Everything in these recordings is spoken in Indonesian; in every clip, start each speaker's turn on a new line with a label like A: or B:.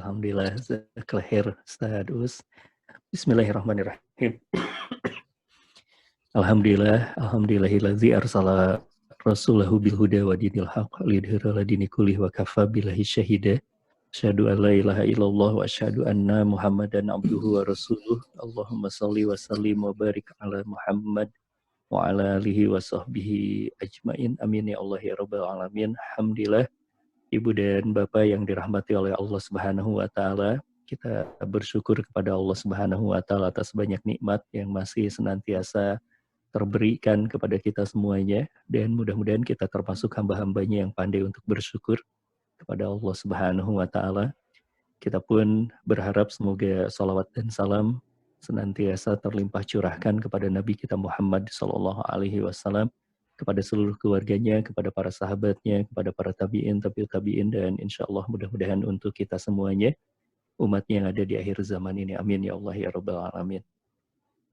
A: Alhamdulillah, khair Ustaz Us. Bismillahirrahmanirrahim. Alhamdulillahillazi arsala rasulahu bil huda wa dinil haqq lidhira ala dini kullih wa kafa billahi syahida. Asyhadu an la ilaha illallah wa asyhadu anna Muhammadan abduhu wa rasuluh. Allahumma shalli wa sallim wa barik ala Muhammad wa ala alihi wa sahbihi ajmain. Amin ya Allah ya rabbal alamin. Alhamdulillah, Ibu dan Bapak yang dirahmati oleh Allah Subhanahu wa taala, kita bersyukur kepada Allah Subhanahu wa taala atas banyak nikmat yang masih senantiasa terberikan kepada kita semuanya, dan mudah-mudahan kita termasuk hamba-hambanya yang pandai untuk bersyukur kepada Allah Subhanahu wa taala. Kita pun berharap semoga salawat dan salam senantiasa terlimpah curahkan kepada Nabi kita Muhammad SAW, kepada seluruh keluarganya, kepada para sahabatnya, kepada para tabi'in, tabi'ut tabi'in, dan insya Allah mudah-mudahan untuk kita semuanya, umatnya yang ada di akhir zaman ini. Amin ya Allah ya Rabbal Alamin.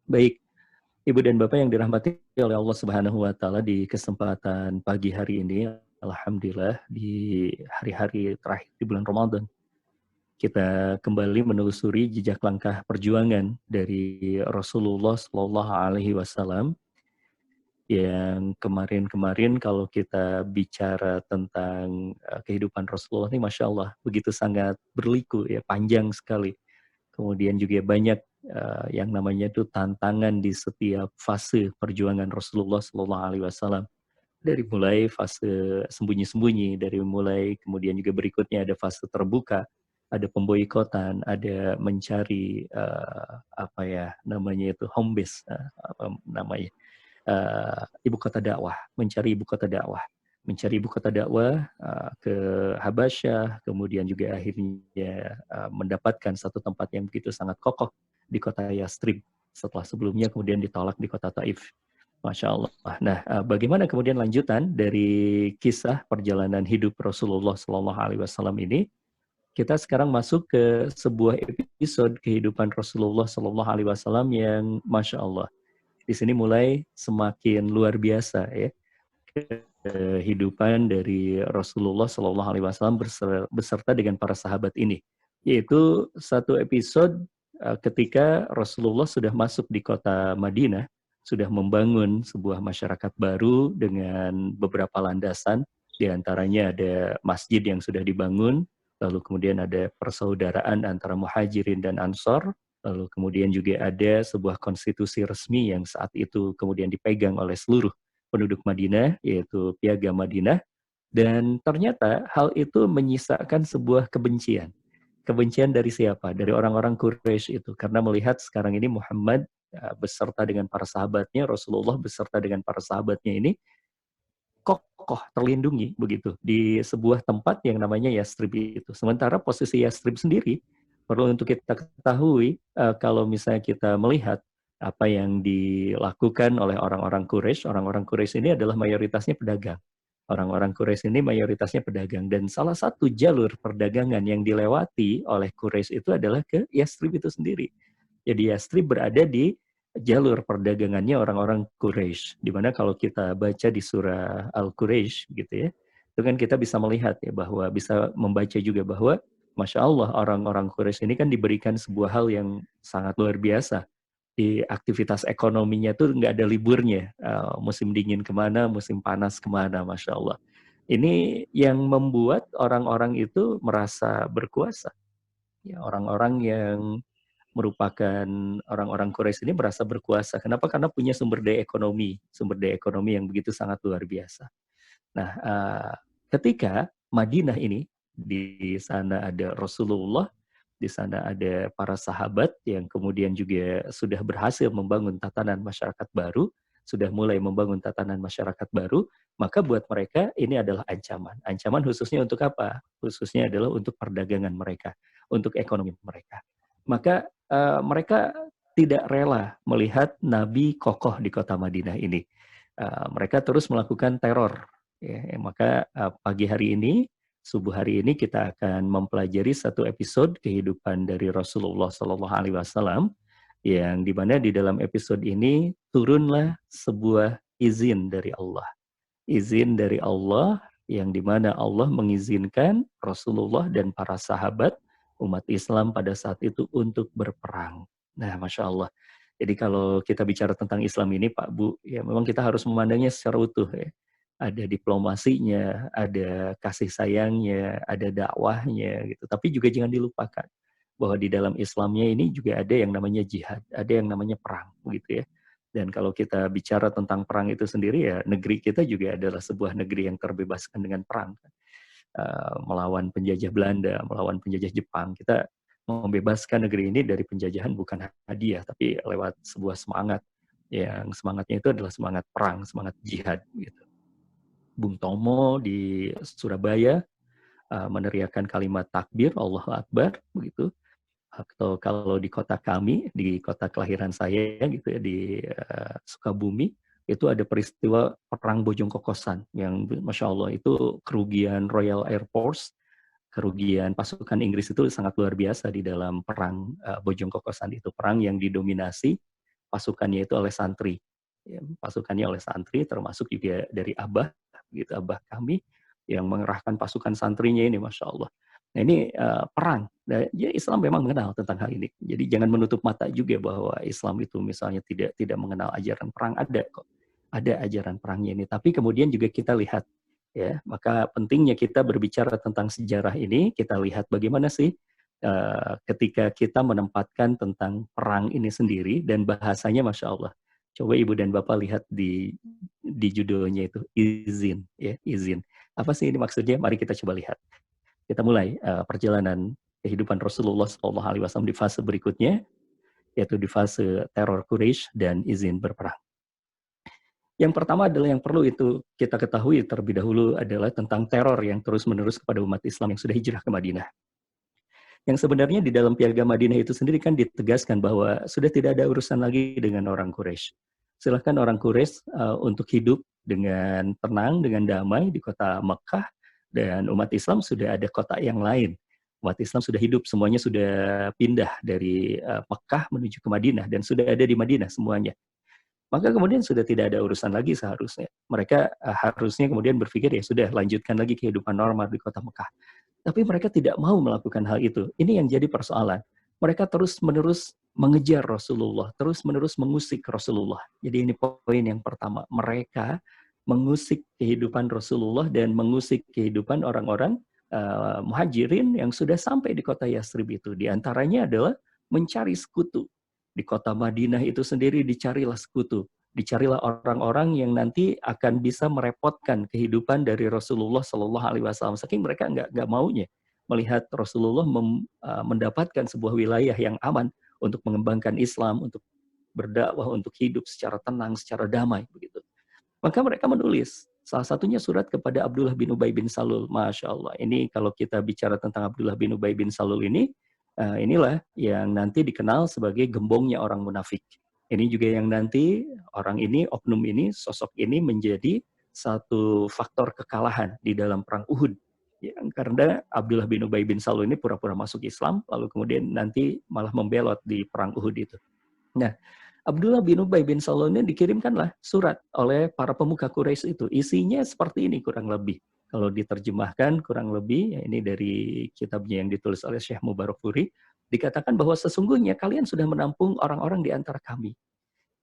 A: Baik, Ibu dan Bapak yang dirahmati oleh Allah Subhanahu wa taala, di kesempatan pagi hari ini, alhamdulillah di hari-hari terakhir di bulan Ramadan, kita kembali menelusuri jejak langkah perjuangan dari Rasulullah Shallallahu Alaihi Wasallam, yang kemarin-kemarin kalau kita bicara tentang kehidupan Rasulullah ini, Masya Allah, begitu sangat berliku, ya, panjang sekali. Kemudian juga banyak yang namanya itu tantangan di setiap fase perjuangan Rasulullah Shallallahu Alaihi Wasallam. Dari mulai fase sembunyi-sembunyi, dari mulai kemudian juga berikutnya ada fase terbuka, ada pemboikotan, ada mencari apa ya namanya itu home base, apa namanya, ibu kota dakwah, mencari ibu kota dakwah, ke Habasyah, kemudian juga akhirnya mendapatkan satu tempat yang begitu sangat kokoh di kota Yastrib, setelah sebelumnya kemudian ditolak di kota Taif. Masya Allah. Nah, bagaimana kemudian lanjutan dari kisah perjalanan hidup Rasulullah Sallallahu Alaihi Wasallam ini? Kita sekarang masuk ke sebuah episode kehidupan Rasulullah Sallallahu Alaihi Wasallam yang Masya Allah, di sini mulai semakin luar biasa, ya, kehidupan dari Rasulullah Shallallahu Alaihi Wasallam beserta dengan para sahabat ini, yaitu satu episode ketika Rasulullah sudah masuk di kota Madinah, sudah membangun sebuah masyarakat baru dengan beberapa landasan, diantaranya ada masjid yang sudah dibangun, lalu kemudian ada persaudaraan antara muhajirin dan ansor, lalu kemudian juga ada sebuah konstitusi resmi yang saat itu kemudian dipegang oleh seluruh penduduk Madinah, yaitu Piagam Madinah. Dan ternyata hal itu menyisakan sebuah kebencian. Kebencian dari siapa? Dari orang-orang Quraisy itu. Karena melihat sekarang ini Muhammad beserta dengan para sahabatnya, Rasulullah beserta dengan para sahabatnya ini kokoh, terlindungi begitu di sebuah tempat yang namanya Yastrib itu. Sementara posisi Yastrib sendiri, perlu untuk kita ketahui, kalau misalnya kita melihat apa yang dilakukan oleh orang-orang Quraisy ini adalah mayoritasnya pedagang. Orang-orang Quraisy ini mayoritasnya pedagang, dan salah satu jalur perdagangan yang dilewati oleh Quraisy itu adalah ke Yastrib itu sendiri. Jadi Yastrib berada di jalur perdagangannya orang-orang Quraisy, di mana kalau kita baca di surah Al-Quraisy gitu ya, itu kan kita bisa melihat ya, bahwa bisa membaca juga bahwa Masya Allah, orang-orang Quraisy ini kan diberikan sebuah hal yang sangat luar biasa. Di aktivitas ekonominya tuh nggak ada liburnya, musim dingin kemana, musim panas kemana, Masya Allah. Ini yang membuat orang-orang itu merasa berkuasa. Ya, orang-orang yang merupakan orang-orang Quraisy ini merasa berkuasa. Kenapa? Karena punya sumber daya ekonomi yang begitu sangat luar biasa. Nah, ketika Madinah ini, di sana ada Rasulullah, di sana ada para sahabat yang kemudian juga sudah berhasil membangun tatanan masyarakat baru, sudah mulai membangun tatanan masyarakat baru, maka buat mereka ini adalah ancaman. Ancaman khususnya untuk apa? Khususnya adalah untuk perdagangan mereka, untuk ekonomi mereka. Maka mereka tidak rela melihat Nabi kokoh di kota Madinah ini. Mereka terus melakukan teror. Ya, maka pagi hari ini, subuh hari ini, kita akan mempelajari satu episode kehidupan dari Rasulullah Shallallahu Alaihi Wasallam, yang dimana di dalam episode ini turunlah sebuah izin dari Allah. Izin dari Allah yang dimana Allah mengizinkan Rasulullah dan para sahabat umat Islam pada saat itu untuk berperang. Nah, Masya Allah. Jadi kalau kita bicara tentang Islam ini, Pak Bu, ya memang kita harus memandangnya secara utuh ya. Ada diplomasinya, ada kasih sayangnya, ada dakwahnya gitu. Tapi juga jangan dilupakan bahwa di dalam Islamnya ini juga ada yang namanya jihad, ada yang namanya perang, gitu ya. Dan kalau kita bicara tentang perang itu sendiri ya, negeri kita juga adalah sebuah negeri yang terbebaskan dengan perang. Melawan penjajah Belanda, melawan penjajah Jepang. Kita membebaskan negeri ini dari penjajahan bukan hadiah, tapi lewat sebuah semangat yang semangatnya itu adalah semangat perang, semangat jihad. Gitu. Bung Tomo di Surabaya meneriakkan kalimat takbir, Allahu Akbar, begitu. Atau kalau di kota kami, di kota kelahiran saya gitu ya, di Sukabumi, itu ada peristiwa perang Bojong Kokosan yang Masya Allah itu kerugian Royal Air Force, kerugian pasukan Inggris itu sangat luar biasa di dalam perang Bojong Kokosan itu. Perang yang didominasi pasukannya itu oleh santri. Ya, pasukannya oleh santri termasuk juga dari Abah, gitu, Abah kami yang mengerahkan pasukan santrinya ini Masya Allah. Nah ini perang. Nah, ya Islam memang mengenal tentang hal ini. Jadi jangan menutup mata juga bahwa Islam itu misalnya tidak mengenal ajaran perang, ada kok. Ada ajaran perangnya ini. Tapi kemudian juga kita lihat ya, maka pentingnya kita berbicara tentang sejarah ini, kita lihat bagaimana sih ketika kita menempatkan tentang perang ini sendiri dan bahasanya Masya Allah. Coba Ibu dan Bapak lihat di judulnya itu izin ya, izin. Apa sih ini maksudnya? Mari kita coba lihat. Kita mulai perjalanan kehidupan Rasulullah SAW di fase berikutnya, yaitu di fase teror Quraisy dan izin berperang. Yang pertama adalah yang perlu itu kita ketahui terlebih dahulu adalah tentang teror yang terus-menerus kepada umat Islam yang sudah hijrah ke Madinah. Yang sebenarnya di dalam Piagam Madinah itu sendiri kan ditegaskan bahwa sudah tidak ada urusan lagi dengan orang Quraisy. Silahkan orang Quraisy untuk hidup dengan tenang, dengan damai di kota Mekah, dan umat Islam sudah ada kota yang lain. Umat Islam sudah hidup, semuanya sudah pindah dari Mekah menuju ke Madinah, dan sudah ada di Madinah semuanya. Maka kemudian sudah tidak ada urusan lagi seharusnya. Mereka harusnya kemudian berpikir, ya sudah, lanjutkan lagi kehidupan normal di kota Mekah. Tapi mereka tidak mau melakukan hal itu. Ini yang jadi persoalan. Mereka terus-menerus mengejar Rasulullah, terus-menerus mengusik Rasulullah. Jadi ini poin yang pertama. Mereka mengusik kehidupan Rasulullah dan mengusik kehidupan orang-orang muhajirin yang sudah sampai di kota Yasrib itu. Di antaranya adalah mencari sekutu. Di kota Madinah itu sendiri dicarilah sekutu. Dicarilah orang-orang yang nanti akan bisa merepotkan kehidupan dari Rasulullah Shallallahu Alaihi Wasallam. Saking mereka nggak maunya melihat Rasulullah mendapatkan sebuah wilayah yang aman untuk mengembangkan Islam, untuk berdakwah, untuk hidup secara tenang, secara damai, begitu. Maka mereka menulis. Salah satunya surat kepada Abdullah bin Ubay bin Salul. Masya Allah. Ini kalau kita bicara tentang Abdullah bin Ubay bin Salul ini, inilah yang nanti dikenal sebagai gembongnya orang munafik. Ini juga yang nanti orang ini, oknum ini, sosok ini menjadi satu faktor kekalahan di dalam perang Uhud. Ya, karena Abdullah bin Ubay bin Salul ini pura-pura masuk Islam, lalu kemudian nanti malah membelot di perang Uhud itu. Nah, Abdullah bin Ubay bin Salul ini dikirimkanlah surat oleh para pemuka Quraisy itu. Isinya seperti ini kurang lebih. Kalau diterjemahkan kurang lebih, ya ini dari kitabnya yang ditulis oleh Syekh Mubarakfuri, dikatakan bahwa sesungguhnya kalian sudah menampung orang-orang di antara kami.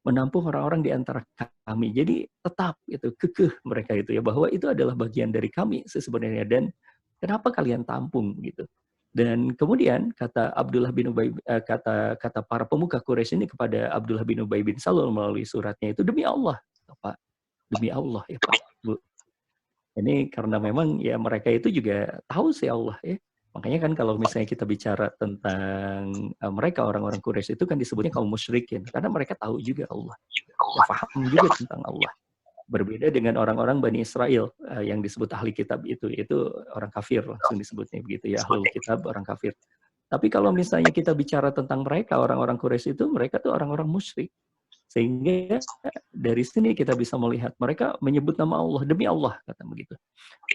A: Menampung orang-orang di antara kami. Jadi tetap itu kekeh mereka itu ya, bahwa itu adalah bagian dari kami sebenarnya, dan kenapa kalian tampung gitu. Dan kemudian kata Abdullah bin Ubay, kata para pemuka Quraisy ini kepada Abdullah bin Ubay bin Salul melalui suratnya itu, demi Allah, Pak, demi Allah ya Pak, Bu. Ini karena memang ya mereka itu juga tahu sih Allah ya. Makanya kan kalau misalnya kita bicara tentang mereka orang-orang Quraisy itu kan disebutnya kaum musyrikin karena mereka tahu juga Allah. Ya, paham juga tentang Allah. Berbeda dengan orang-orang Bani Israel yang disebut ahli kitab itu orang kafir langsung disebutnya begitu ya, ahlul kitab, orang kafir. Tapi kalau misalnya kita bicara tentang mereka orang-orang Quraisy itu, mereka tuh orang-orang musyrik. Sehingga dari sini kita bisa melihat mereka menyebut nama Allah, demi Allah, kata begitu.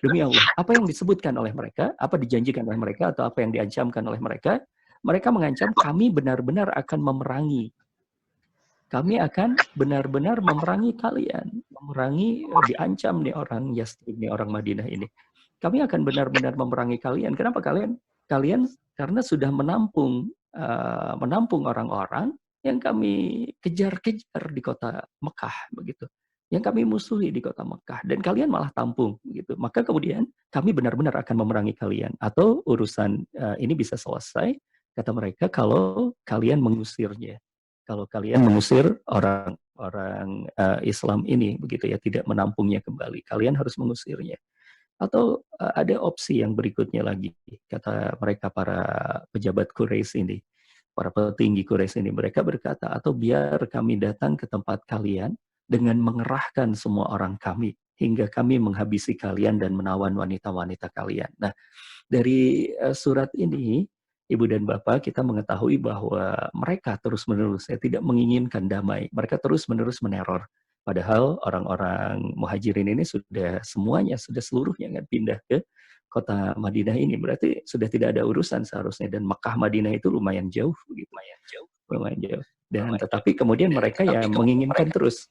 A: Demi Allah. Apa yang disebutkan oleh mereka, apa dijanjikan oleh mereka, atau apa yang diancamkan oleh mereka, mereka mengancam kami benar-benar akan memerangi. Kami akan benar-benar memerangi kalian. Memerangi, diancam nih orang Yasrib, nih orang Madinah ini. Kami akan benar-benar memerangi kalian. Kenapa kalian kalian karena sudah menampung orang-orang yang kami kejar-kejar di kota Mekah begitu, yang kami musuhi di kota Mekah, dan kalian malah tampung begitu. Maka kemudian kami benar-benar akan memerangi kalian, atau urusan ini bisa selesai, kata mereka, kalau kalian mengusirnya. Kalau kalian mengusir orang-orang Islam ini begitu ya, tidak menampungnya kembali, kalian harus mengusirnya. Atau ada opsi yang berikutnya lagi, kata mereka para pejabat Quraisy ini, para petinggi Quraisy ini, mereka berkata, atau biar kami datang ke tempat kalian dengan mengerahkan semua orang kami, hingga kami menghabisi kalian dan menawan wanita-wanita kalian. Nah, dari surat ini, Ibu dan Bapak, kita mengetahui bahwa mereka terus-menerus tidak menginginkan damai. Mereka terus-menerus meneror. Padahal orang-orang muhajirin ini sudah semuanya, sudah seluruhnya kan pindah ke kota Madinah ini. Berarti sudah tidak ada urusan seharusnya. Dan Mekah Madinah itu lumayan jauh, begitu. Lumayan jauh. Dan tetapi kemudian mereka ya menginginkan terus,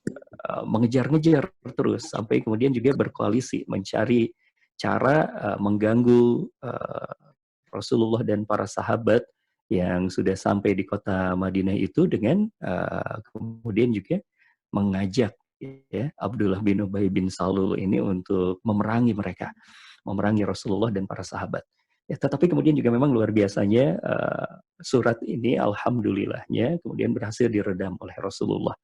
A: mengejar-ngejar terus, sampai kemudian juga berkoalisi, mencari cara mengganggu Rasulullah dan para sahabat yang sudah sampai di kota Madinah itu, dengan kemudian juga mengajak ya Abdullah bin Ubay bin Salul ini untuk memerangi mereka, memerangi Rasulullah dan para sahabat. Ya, tetapi kemudian juga memang luar biasanya surat ini, alhamdulillahnya, kemudian berhasil diredam oleh Rasulullah.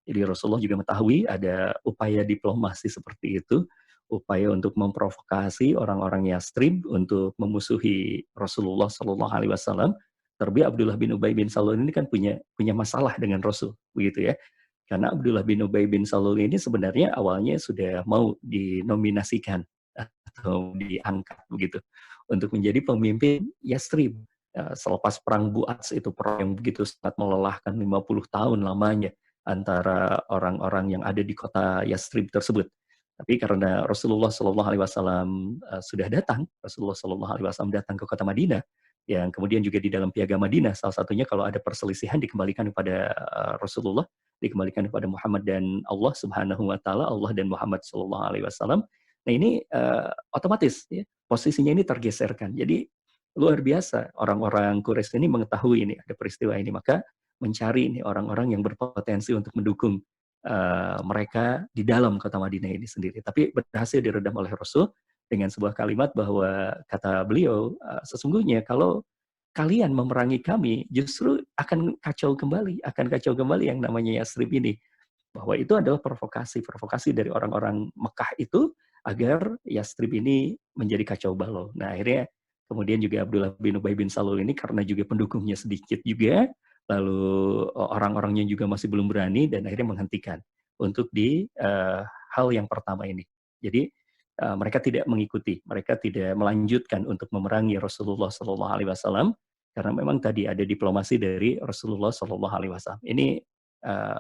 A: Jadi Rasulullah juga mengetahui ada upaya diplomasi seperti itu, upaya untuk memprovokasi orang-orang Yastrib untuk memusuhi Rasulullah Shallallahu Alaihi Wasallam. Terlebih Abdullah bin Ubay bin Salul ini kan punya masalah dengan Rasul, begitu ya. Karena Abdullah bin Ubay bin Salul ini sebenarnya awalnya sudah mau dinominasikan atau diangkat begitu untuk menjadi pemimpin Yastrib. Selepas perang Bu'ats, itu perang yang begitu sangat melelahkan, 50 tahun lamanya antara orang-orang yang ada di kota Yastrib tersebut. Tapi karena Rasulullah Shallallahu Alaihi Wasallam sudah datang, Rasulullah Shallallahu Alaihi Wasallam datang ke kota Madinah, yang kemudian juga di dalam piagam Madinah, salah satunya kalau ada perselisihan dikembalikan kepada Rasulullah, dikembalikan kepada Muhammad dan Allah Subhanahu Wa Taala, Allah dan Muhammad Shallallahu Alaihi Wasallam. Nah ini otomatis ya, posisinya ini tergeserkan. Jadi luar biasa orang-orang Quraisy ini mengetahui ini ada peristiwa ini, maka mencari ini orang-orang yang berpotensi untuk mendukung mereka di dalam kota Madinah ini sendiri. Tapi berhasil diredam oleh Rasul dengan sebuah kalimat bahwa, kata beliau, sesungguhnya kalau kalian memerangi kami, justru akan kacau kembali yang namanya Yastrib ini. Bahwa itu adalah provokasi dari orang-orang Mekah itu agar Yastrib ini menjadi kacau balau. Nah akhirnya kemudian juga Abdullah bin Ubay bin Salul ini, karena juga pendukungnya sedikit juga, lalu orang-orangnya juga masih belum berani, dan akhirnya menghentikan untuk di hal yang pertama ini. Jadi mereka tidak mengikuti, mereka tidak melanjutkan untuk memerangi Rasulullah Shallallahu Alaihi Wasallam, karena memang tadi ada diplomasi dari Rasulullah Shallallahu Alaihi Wasallam. Ini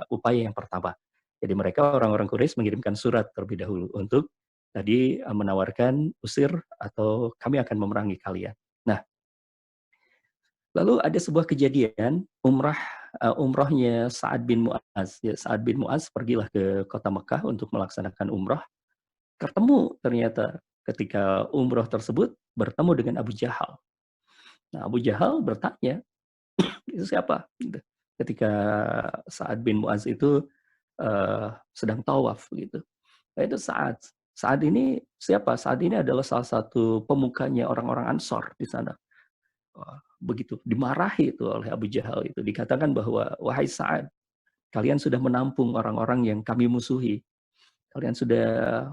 A: upaya yang pertama. Jadi mereka, orang-orang Quraisy, mengirimkan surat terlebih dahulu untuk tadi menawarkan usir atau kami akan memerangi kalian. Nah, lalu ada sebuah kejadian umrahnya Sa'ad bin Mu'az. Ya, Sa'ad bin Mu'az pergilah ke kota Mekah untuk melaksanakan umrah. Ketemu ternyata ketika umrah tersebut bertemu dengan Abu Jahal. Nah, Abu Jahal bertanya, itu siapa? Gitu. Ketika Sa'ad bin Mu'az itu sedang tawaf gitu. Nah, itu Sa'ad ini siapa? Sa'ad ini adalah salah satu pemukanya orang-orang Ansor di sana. Begitu dimarahi itu oleh Abu Jahal itu. Dikatakan bahwa, wahai Sa'ad, kalian sudah menampung orang-orang yang kami musuhi. Kalian sudah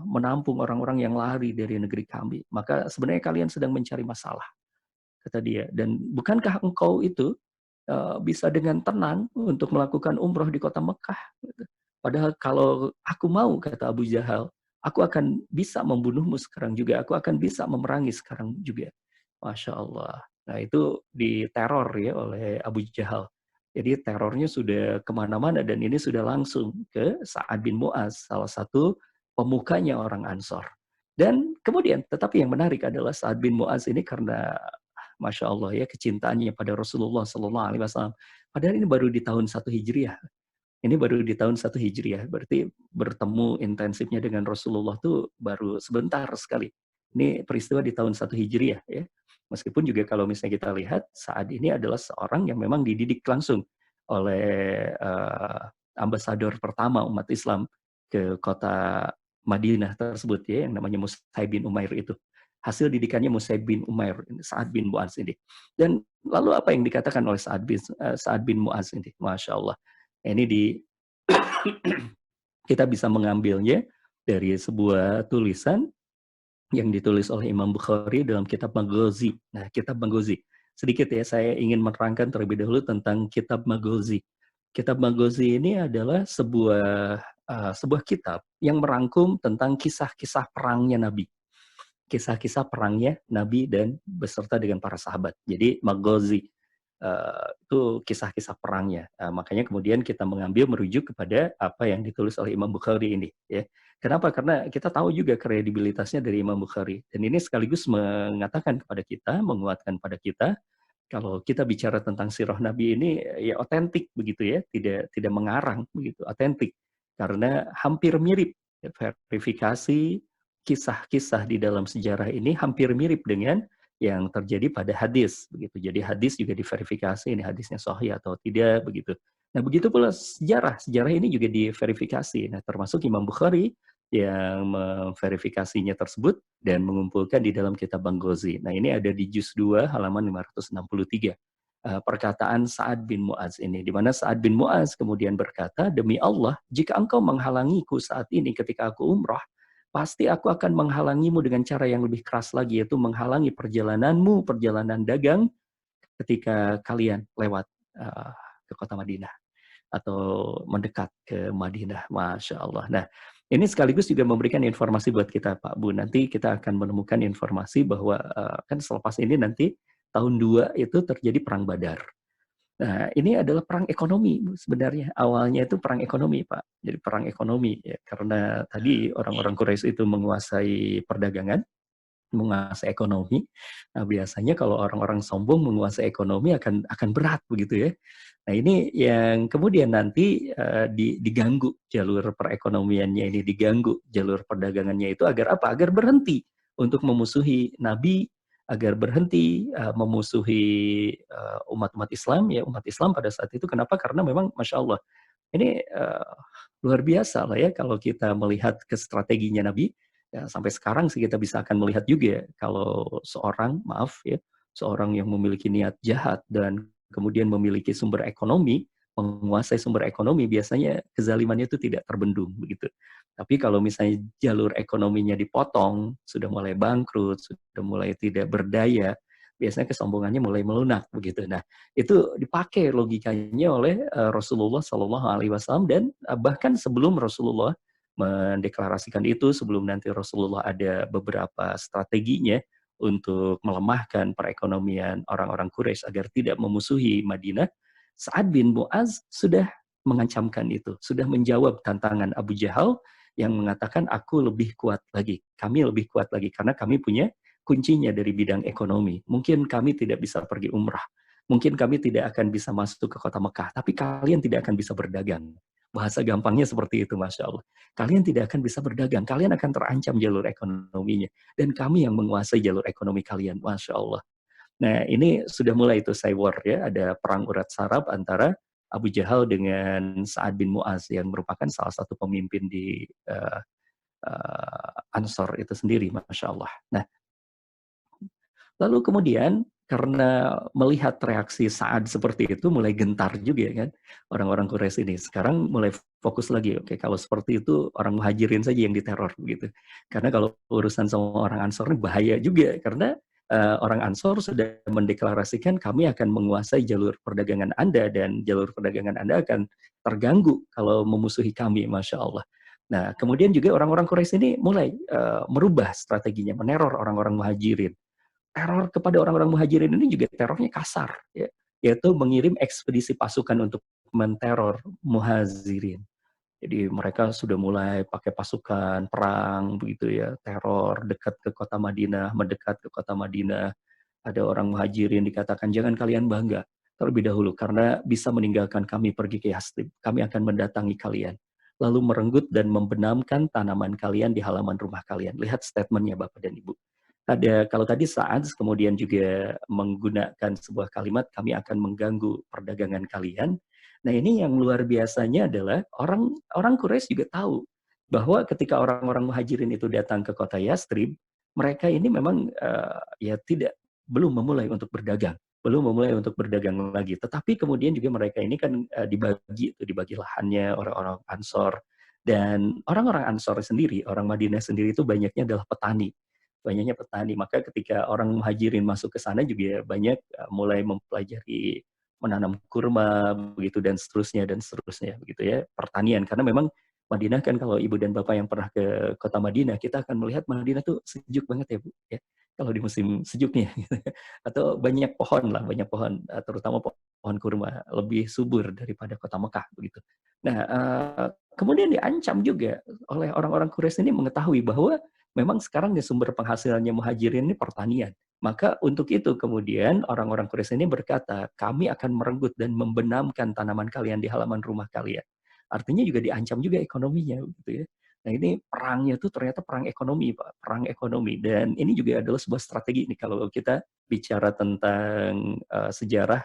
A: menampung orang-orang yang lari dari negeri kami. Maka sebenarnya kalian sedang mencari masalah, kata dia. Dan bukankah engkau itu bisa dengan tenang untuk melakukan umroh di kota Mekah? Padahal kalau aku mau, kata Abu Jahal, aku akan bisa membunuhmu sekarang juga. Aku akan bisa memerangi sekarang juga. Masya Allah. Nah itu diteror ya oleh Abu Jahal. Jadi terornya sudah kemana-mana, dan ini sudah langsung ke Sa'ad bin Mu'az, salah satu pemukanya orang Ansor. Dan kemudian, tetapi yang menarik adalah Sa'ad bin Mu'az ini, karena Masya Allah ya, kecintaannya pada Rasulullah Sallallahu Alaihi Wasallam. Padahal ini baru di tahun 1 Hijriah. Ini baru di tahun 1 Hijriah. Berarti bertemu intensifnya dengan Rasulullah tuh baru sebentar sekali. Ini peristiwa di tahun 1 Hijriah ya. Meskipun juga kalau misalnya kita lihat Sa'ad ini adalah seorang yang memang dididik langsung oleh ambasador pertama umat Islam ke kota Madinah tersebut ya, yang namanya Mus'ab bin Umair itu. Hasil didikannya Mus'ab bin Umair, Sa'ad bin Mu'adz ini. Dan lalu apa yang dikatakan oleh Sa'ad bin Mu'adz ini? Masya Allah. Ini kita bisa mengambilnya dari sebuah tulisan yang ditulis oleh Imam Bukhari dalam kitab Maghazi. Nah, kitab Maghazi. Sedikit ya, saya ingin menerangkan terlebih dahulu tentang kitab Maghazi. Kitab Maghazi ini adalah sebuah kitab yang merangkum tentang kisah-kisah perangnya Nabi. Kisah-kisah perangnya Nabi dan beserta dengan para sahabat. Jadi Maghazi itu kisah-kisah perangnya. Makanya kemudian kita mengambil merujuk kepada apa yang ditulis oleh Imam Bukhari ini. Ya. Kenapa? Karena kita tahu juga kredibilitasnya dari Imam Bukhari. Dan ini sekaligus mengatakan kepada kita, menguatkan pada kita, kalau kita bicara tentang sirah Nabi ini ya otentik begitu ya, tidak mengarang begitu, otentik. Karena hampir mirip ya, verifikasi kisah-kisah di dalam sejarah ini hampir mirip dengan yang terjadi pada hadis begitu. Jadi hadis juga diverifikasi ini hadisnya sahih atau tidak begitu. Nah, begitu pula sejarah. Sejarah ini juga diverifikasi. Nah, termasuk Imam Bukhari yang memverifikasinya tersebut dan mengumpulkan di dalam kitab Maghazi. Nah, ini ada di juz 2 halaman 563. Perkataan Sa'ad bin Mu'adz ini, di mana Sa'ad bin Mu'adz kemudian berkata, demi Allah, jika engkau menghalangiku saat ini ketika aku umrah, pasti aku akan menghalangimu dengan cara yang lebih keras lagi, yaitu menghalangi perjalananmu, perjalanan dagang ketika kalian lewat ke kota Madinah atau mendekat ke Madinah. Masya Allah. Nah, ini sekaligus juga memberikan informasi buat kita, Pak Bu. Nanti kita akan menemukan informasi bahwa kan selepas ini nanti tahun 2 itu terjadi perang Badar. Nah, ini adalah perang ekonomi sebenarnya. Awalnya itu perang ekonomi, Pak. Jadi perang ekonomi ya, karena tadi orang-orang Quraisy itu menguasai perdagangan, menguasai ekonomi. Nah, biasanya kalau orang-orang sombong menguasai ekonomi akan berat begitu ya. Nah, ini yang kemudian nanti diganggu jalur perekonomiannya ini, diganggu jalur perdagangannya itu agar apa? Agar berhenti untuk memusuhi Nabi, agar berhenti memusuhi umat-umat Islam ya, umat Islam pada saat itu. Kenapa? Karena memang Masya Allah ini luar biasa lah ya kalau kita melihat ke strateginya Nabi. Ya, sampai sekarang sih kita bisa akan melihat juga kalau seorang, maaf ya, seorang yang memiliki niat jahat dan kemudian memiliki sumber ekonomi, menguasai sumber ekonomi, biasanya kezalimannya itu tidak terbendung begitu. Tapi kalau misalnya jalur ekonominya dipotong, sudah mulai bangkrut, sudah mulai tidak berdaya, biasanya kesombongannya mulai melunak begitu. Nah, itu dipakai logikanya oleh Rasulullah Shallallahu Alaihi Wasallam dan bahkan sebelum Rasulullah mendeklarasikan itu, sebelum nanti Rasulullah ada beberapa strateginya untuk melemahkan perekonomian orang-orang Quraisy agar tidak memusuhi Madinah, Sa'ad bin Mu'adz sudah mengancamkan itu, sudah menjawab tantangan Abu Jahal yang mengatakan aku lebih kuat lagi, kami lebih kuat lagi karena kami punya kuncinya dari bidang ekonomi. Mungkin kami tidak bisa pergi umrah, mungkin kami tidak akan bisa masuk ke kota Mekah, tapi kalian tidak akan bisa berdagang. Bahasa gampangnya seperti itu, Masya Allah. Kalian tidak akan bisa berdagang, kalian akan terancam jalur ekonominya. Dan kami yang menguasai jalur ekonomi kalian, Masya Allah. Nah, ini sudah mulai itu war ya, ada perang urat saraf antara Abu Jahal dengan Sa'ad bin Mu'adz yang merupakan salah satu pemimpin di Ansor itu sendiri, Masya Allah. Nah, lalu kemudian karena melihat reaksi Sa'ad seperti itu mulai gentar juga kan orang-orang Quraisy ini. Sekarang mulai fokus lagi, oke kalau seperti itu orang Muhajirin saja yang diteror begitu. Karena kalau urusan sama orang Ansor ini bahaya juga karena orang Ansor sudah mendeklarasikan kami akan menguasai jalur perdagangan Anda dan jalur perdagangan Anda akan terganggu kalau memusuhi kami, Masya Allah. Nah, kemudian juga orang-orang Quraisy ini mulai merubah strateginya, meneror orang-orang Muhajirin. Teror kepada orang-orang Muhajirin ini juga terornya kasar, ya, yaitu mengirim ekspedisi pasukan untuk menteror Muhajirin. Jadi mereka sudah mulai pakai pasukan perang begitu ya, teror dekat ke kota Madinah, mendekat ke kota Madinah. Ada orang Muhajirin dikatakan jangan kalian bangga terlebih dahulu karena bisa meninggalkan kami pergi ke Yasrib. Kami akan mendatangi kalian. Lalu merenggut dan membenamkan tanaman kalian di halaman rumah kalian. Lihat statementnya Bapak dan Ibu. Kalau tadi Sa'ad kemudian juga menggunakan sebuah kalimat, kami akan mengganggu perdagangan kalian. Nah ini yang luar biasanya adalah orang Quraisy juga tahu bahwa ketika orang-orang muhajirin itu datang ke kota Yastrib, mereka ini memang ya belum memulai untuk berdagang, belum memulai untuk berdagang lagi. Tetapi kemudian juga mereka ini kan dibagi lahannya orang-orang Ansor, dan orang-orang Ansor sendiri, orang Madinah sendiri itu banyaknya adalah petani. Banyaknya petani. Maka ketika orang muhajirin masuk ke sana juga banyak mulai mempelajari menanam kurma begitu dan seterusnya begitu ya, pertanian. Karena memang Madinah kan, kalau Ibu dan Bapak yang pernah ke kota Madinah, kita akan melihat Madinah tuh sejuk banget ya Bu ya. Kalau di musim sejuknya gitu ya. Atau banyak pohon lah, banyak pohon, terutama pohon kurma lebih subur daripada kota Mekah begitu. Nah, kemudian diancam juga oleh orang-orang Quraisy ini mengetahui bahwa memang sekarang sumber penghasilannya muhajirin ini pertanian. Maka untuk itu kemudian orang-orang Quraisy ini berkata, kami akan merenggut dan membenamkan tanaman kalian di halaman rumah kalian. Artinya juga diancam juga ekonominya gitu ya. Nah ini perangnya tuh ternyata perang ekonomi Pak, perang ekonomi. Dan ini juga adalah sebuah strategi nih kalau kita bicara tentang sejarah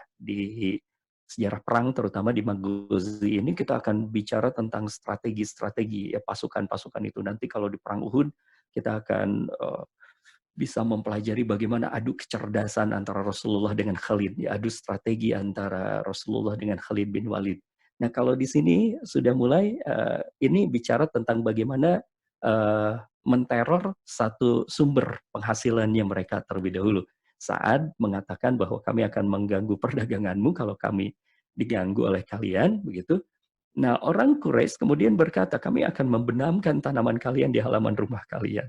A: sejarah perang, terutama di Maghazi ini kita akan bicara tentang strategi-strategi ya, pasukan-pasukan itu. Nanti kalau di perang Uhud kita akan bisa mempelajari bagaimana adu kecerdasan antara Rasulullah dengan Khalid, ya, adu strategi antara Rasulullah dengan Khalid bin Walid. Nah, kalau di sini sudah mulai ini bicara tentang bagaimana menteror satu sumber penghasilannya mereka terlebih dahulu. Saat mengatakan bahwa kami akan mengganggu perdaganganmu kalau kami diganggu oleh kalian, begitu. Nah, orang Quraisy kemudian berkata, kami akan membenamkan tanaman kalian di halaman rumah kalian.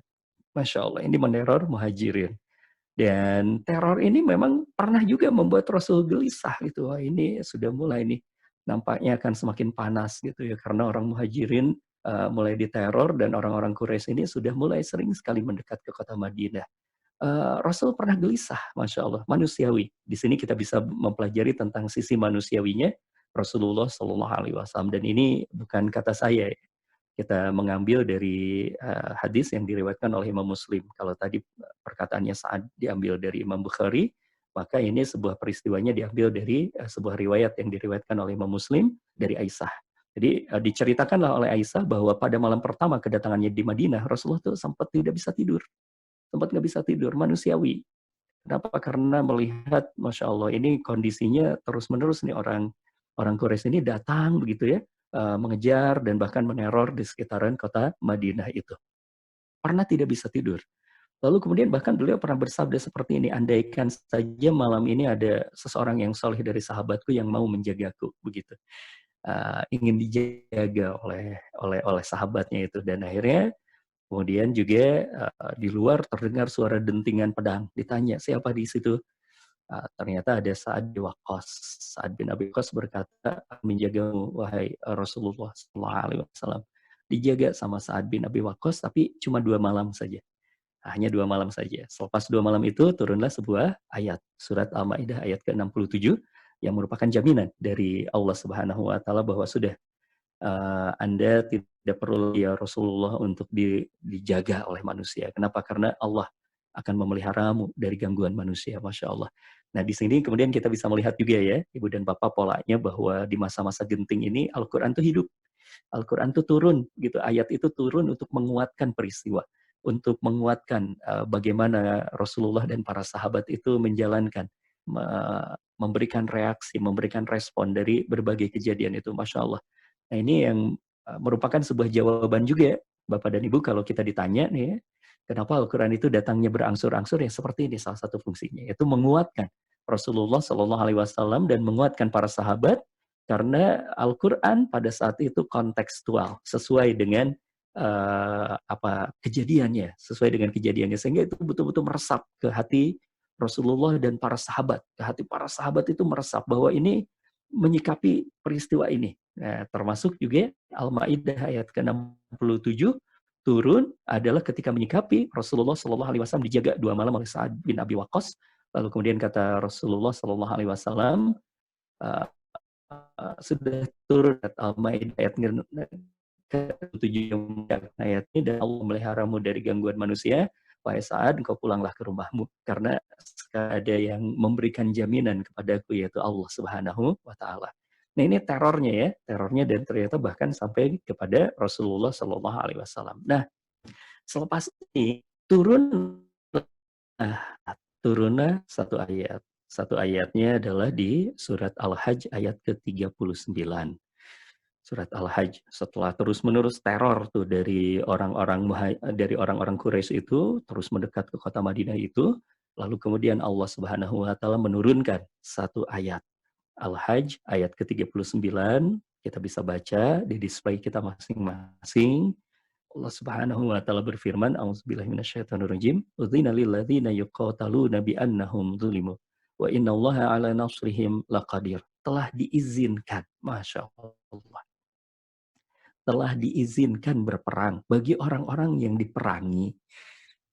A: Masya Allah, ini meneror muhajirin. Dan teror ini memang pernah juga membuat Rasul gelisah gitu. Wah, ini sudah mulai nih, nampaknya akan semakin panas gitu ya. Karena orang muhajirin mulai diteror dan orang-orang Quraisy ini sudah mulai sering sekali mendekat ke kota Madinah. Rasul pernah gelisah, Masya Allah, manusiawi. Di sini kita bisa mempelajari tentang sisi manusiawinya Rasulullah Shallallahu Alaihi Wasallam. Dan ini bukan kata saya, kita mengambil dari hadis yang diriwayatkan oleh Imam Muslim. Kalau tadi perkataannya saat diambil dari Imam Bukhari, maka ini sebuah peristiwanya diambil dari sebuah riwayat yang diriwayatkan oleh Imam Muslim dari Aisyah. Jadi diceritakanlah oleh Aisyah bahwa pada malam pertama kedatangannya di Madinah, Rasulullah tuh sempat tidak bisa tidur. Sempat nggak bisa tidur, manusiawi. Kenapa? Karena melihat, Masya Allah, ini kondisinya terus-menerus nih orang Quraisy ini datang begitu ya, mengejar dan bahkan meneror di sekitaran kota Madinah itu. Pernah tidak bisa tidur. Lalu kemudian bahkan beliau pernah bersabda seperti ini, andaikan saja malam ini ada seseorang yang soleh dari sahabatku yang mau menjagaku, begitu. Ingin dijaga oleh sahabatnya itu. Dan akhirnya kemudian juga di luar terdengar suara dentingan pedang. Ditanya, siapa di situ? Ternyata ada Sa'ad bin Waqqas. Sa'ad bin Abi Waqqas berkata, menjagamu, wahai Rasulullah SAW. Dijaga sama Sa'ad bin Abi Waqqas, tapi cuma 2 malam saja. Hanya 2 malam saja. Selepas 2 malam itu, turunlah sebuah ayat. Surat Al-Ma'idah ayat ke-67, yang merupakan jaminan dari Allah Subhanahu wa Ta'ala bahwa sudah Anda tidak perlu ya Rasulullah untuk dijaga oleh manusia. Kenapa? Karena Allah akan memeliharamu dari gangguan manusia, Masya Allah. Nah, di sini kemudian kita bisa melihat juga ya, Ibu dan Bapak, polanya bahwa di masa-masa genting ini Al-Quran itu hidup. Al-Quran itu turun, gitu. Ayat itu turun untuk menguatkan peristiwa, untuk menguatkan bagaimana Rasulullah dan para sahabat itu menjalankan, memberikan reaksi, memberikan respon dari berbagai kejadian itu, Masya Allah. Nah ini yang merupakan sebuah jawaban juga, Bapak dan Ibu, kalau kita ditanya nih ya, kenapa Al-Quran itu datangnya berangsur-angsur, ya seperti ini salah satu fungsinya, yaitu menguatkan Rasulullah Shallallahu Alaihi Wasallam dan menguatkan para sahabat, karena Al-Quran pada saat itu kontekstual, sesuai dengan kejadiannya, sesuai dengan kejadiannya, sehingga itu betul-betul meresap ke hati Rasulullah dan para sahabat, ke hati para sahabat itu meresap bahwa ini menyikapi peristiwa ini. Nah, termasuk juga Al-Maidah ayat ke-67 turun adalah ketika menyikapi Rasulullah Shallallahu Alaihi Wasallam dijaga 2 malam oleh Sa'ad bin Abi Waqqas. Lalu kemudian kata Rasulullah Shallallahu Alaihi Wasallam, sudah turun Al-Maidah ayat ke-7 ayat ini, dan Allah memeliharamu dari gangguan manusia. wahai Sa'ad, engkau pulanglah ke rumahmu, karena ada yang memberikan jaminan kepadaku, yaitu Allah Subhanahu wa Ta'ala. Nah, ini terornya ya, terornya, dan ternyata bahkan sampai kepada Rasulullah Shallallahu Alaihi Wasallam. Nah, selepas ini ah, turunlah satu ayat. Satu ayatnya adalah di surat Al-Hajj ayat ke-39. Surat Al-Hajj, setelah terus-menerus teror tuh dari orang-orang Quraisy itu terus mendekat ke kota Madinah itu, lalu kemudian Allah Subhanahu wa taala menurunkan satu ayat. Al-Hajj ayat ke-39, kita bisa baca di display kita masing-masing. Allah Subhanahu wa taala berfirman, A'udzubillahi minasyaitonirrajim, "Udzina lil ladzina yuqataluna bi annahum zulimu wa innallaha 'ala nasrihim laqadir." Telah diizinkan, Masya Allah. Telah diizinkan berperang bagi orang-orang yang diperangi.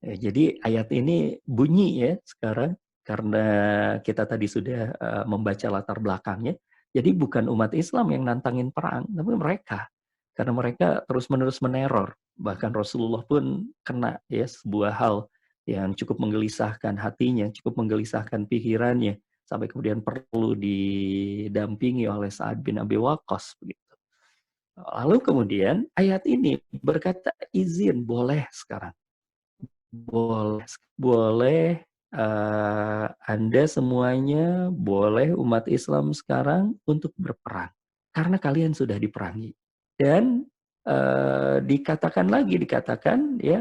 A: Jadi ayat ini bunyi ya sekarang, karena kita tadi sudah membaca latar belakangnya. Jadi bukan umat Islam yang nantangin perang, tapi mereka. Karena mereka terus-menerus meneror. Bahkan Rasulullah pun kena ya sebuah hal yang cukup menggelisahkan hatinya, cukup menggelisahkan pikirannya, sampai kemudian perlu didampingi oleh Sa'ad bin Abi Waqqas begitu. Lalu kemudian ayat ini berkata izin, boleh sekarang. Boleh, Anda semuanya, boleh umat Islam sekarang untuk berperang. Karena kalian sudah diperangi. Dan dikatakan ya,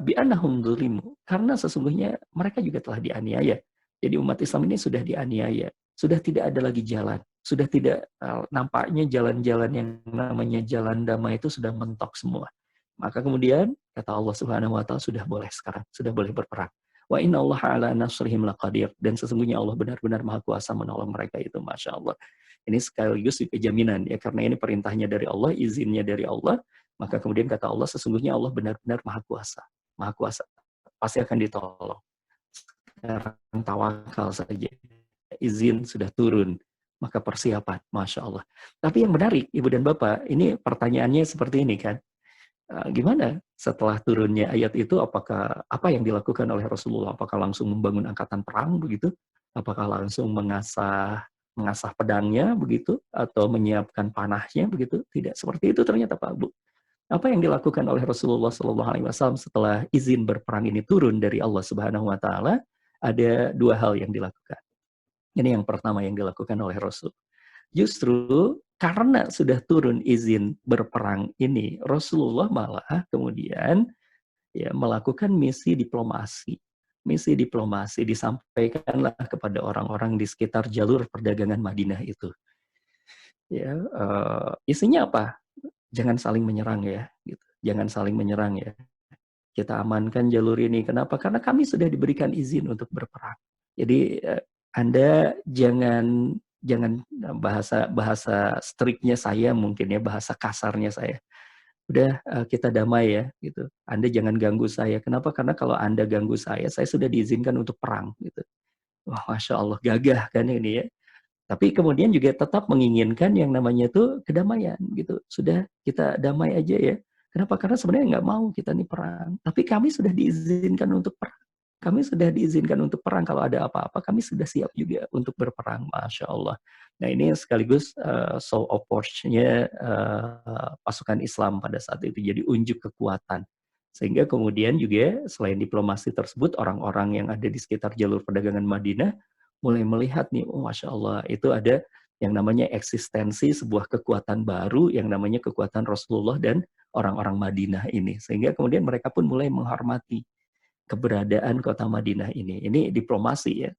A: bi'annahum zulimu. Karena sesungguhnya mereka juga telah dianiaya. Jadi umat Islam ini sudah dianiaya. Sudah tidak ada lagi jalan. Sudah tidak, nampaknya jalan-jalan yang namanya jalan damai itu sudah mentok semua. Maka kemudian kata Allah Subhanahu wa taala, sudah boleh sekarang, sudah boleh berperang. Wa innallaha 'ala nasrihim laqadir, dan sesungguhnya Allah benar-benar Maha Kuasa menolong mereka itu, Masya Allah. Ini sekaligus juga jaminan ya, karena ini perintahnya dari Allah, izinnya dari Allah, maka kemudian kata Allah, sesungguhnya Allah benar-benar Maha Kuasa. Maha Kuasa pasti akan ditolong. Sekarang tawakal saja. Izin sudah turun, maka persiapan, Masya Allah. Tapi yang menarik, Ibu dan Bapak, ini pertanyaannya seperti ini kan, gimana setelah turunnya ayat itu, apa yang dilakukan oleh Rasulullah? Apakah langsung membangun angkatan perang begitu? Apakah langsung mengasah pedangnya begitu, atau menyiapkan panahnya begitu? Tidak seperti itu ternyata, Pak Bu. Apa yang dilakukan oleh Rasulullah Shallallahu Alaihi Wasallam setelah izin berperang ini turun dari Allah Subhanahu Wa Taala? Ada dua hal yang dilakukan. Ini yang pertama yang dilakukan oleh Rasul. Justru karena sudah turun izin berperang ini, Rasulullah malah kemudian ya melakukan misi diplomasi. Misi diplomasi disampaikanlah kepada orang-orang di sekitar jalur perdagangan Madinah itu. Ya, isinya apa? Jangan saling menyerang ya, gitu. Jangan saling menyerang ya. Kita amankan jalur ini. Kenapa? Karena kami sudah diberikan izin untuk berperang. Jadi Anda jangan bahasa striknya saya mungkin ya, bahasa kasarnya saya. Udah kita damai ya gitu. Anda jangan ganggu saya. Kenapa? Karena kalau Anda ganggu saya sudah diizinkan untuk perang gitu. Wah, Masya Allah, gagah kan ini ya. Tapi kemudian juga tetap menginginkan yang namanya itu kedamaian gitu. Sudah kita damai aja ya. Kenapa? Karena sebenarnya nggak mau kita nih perang. Tapi kami sudah diizinkan untuk perang. Kami sudah diizinkan untuk perang. Kalau ada apa-apa, kami sudah siap juga untuk berperang. Masya Allah. Nah, ini sekaligus show of force-nya pasukan Islam pada saat itu. Jadi unjuk kekuatan. Sehingga kemudian juga selain diplomasi tersebut, orang-orang yang ada di sekitar jalur perdagangan Madinah mulai melihat nih, oh Masya Allah, itu ada yang namanya eksistensi sebuah kekuatan baru yang namanya kekuatan Rasulullah dan orang-orang Madinah ini. Sehingga kemudian mereka pun mulai menghormati keberadaan kota Madinah ini. Ini diplomasi ya,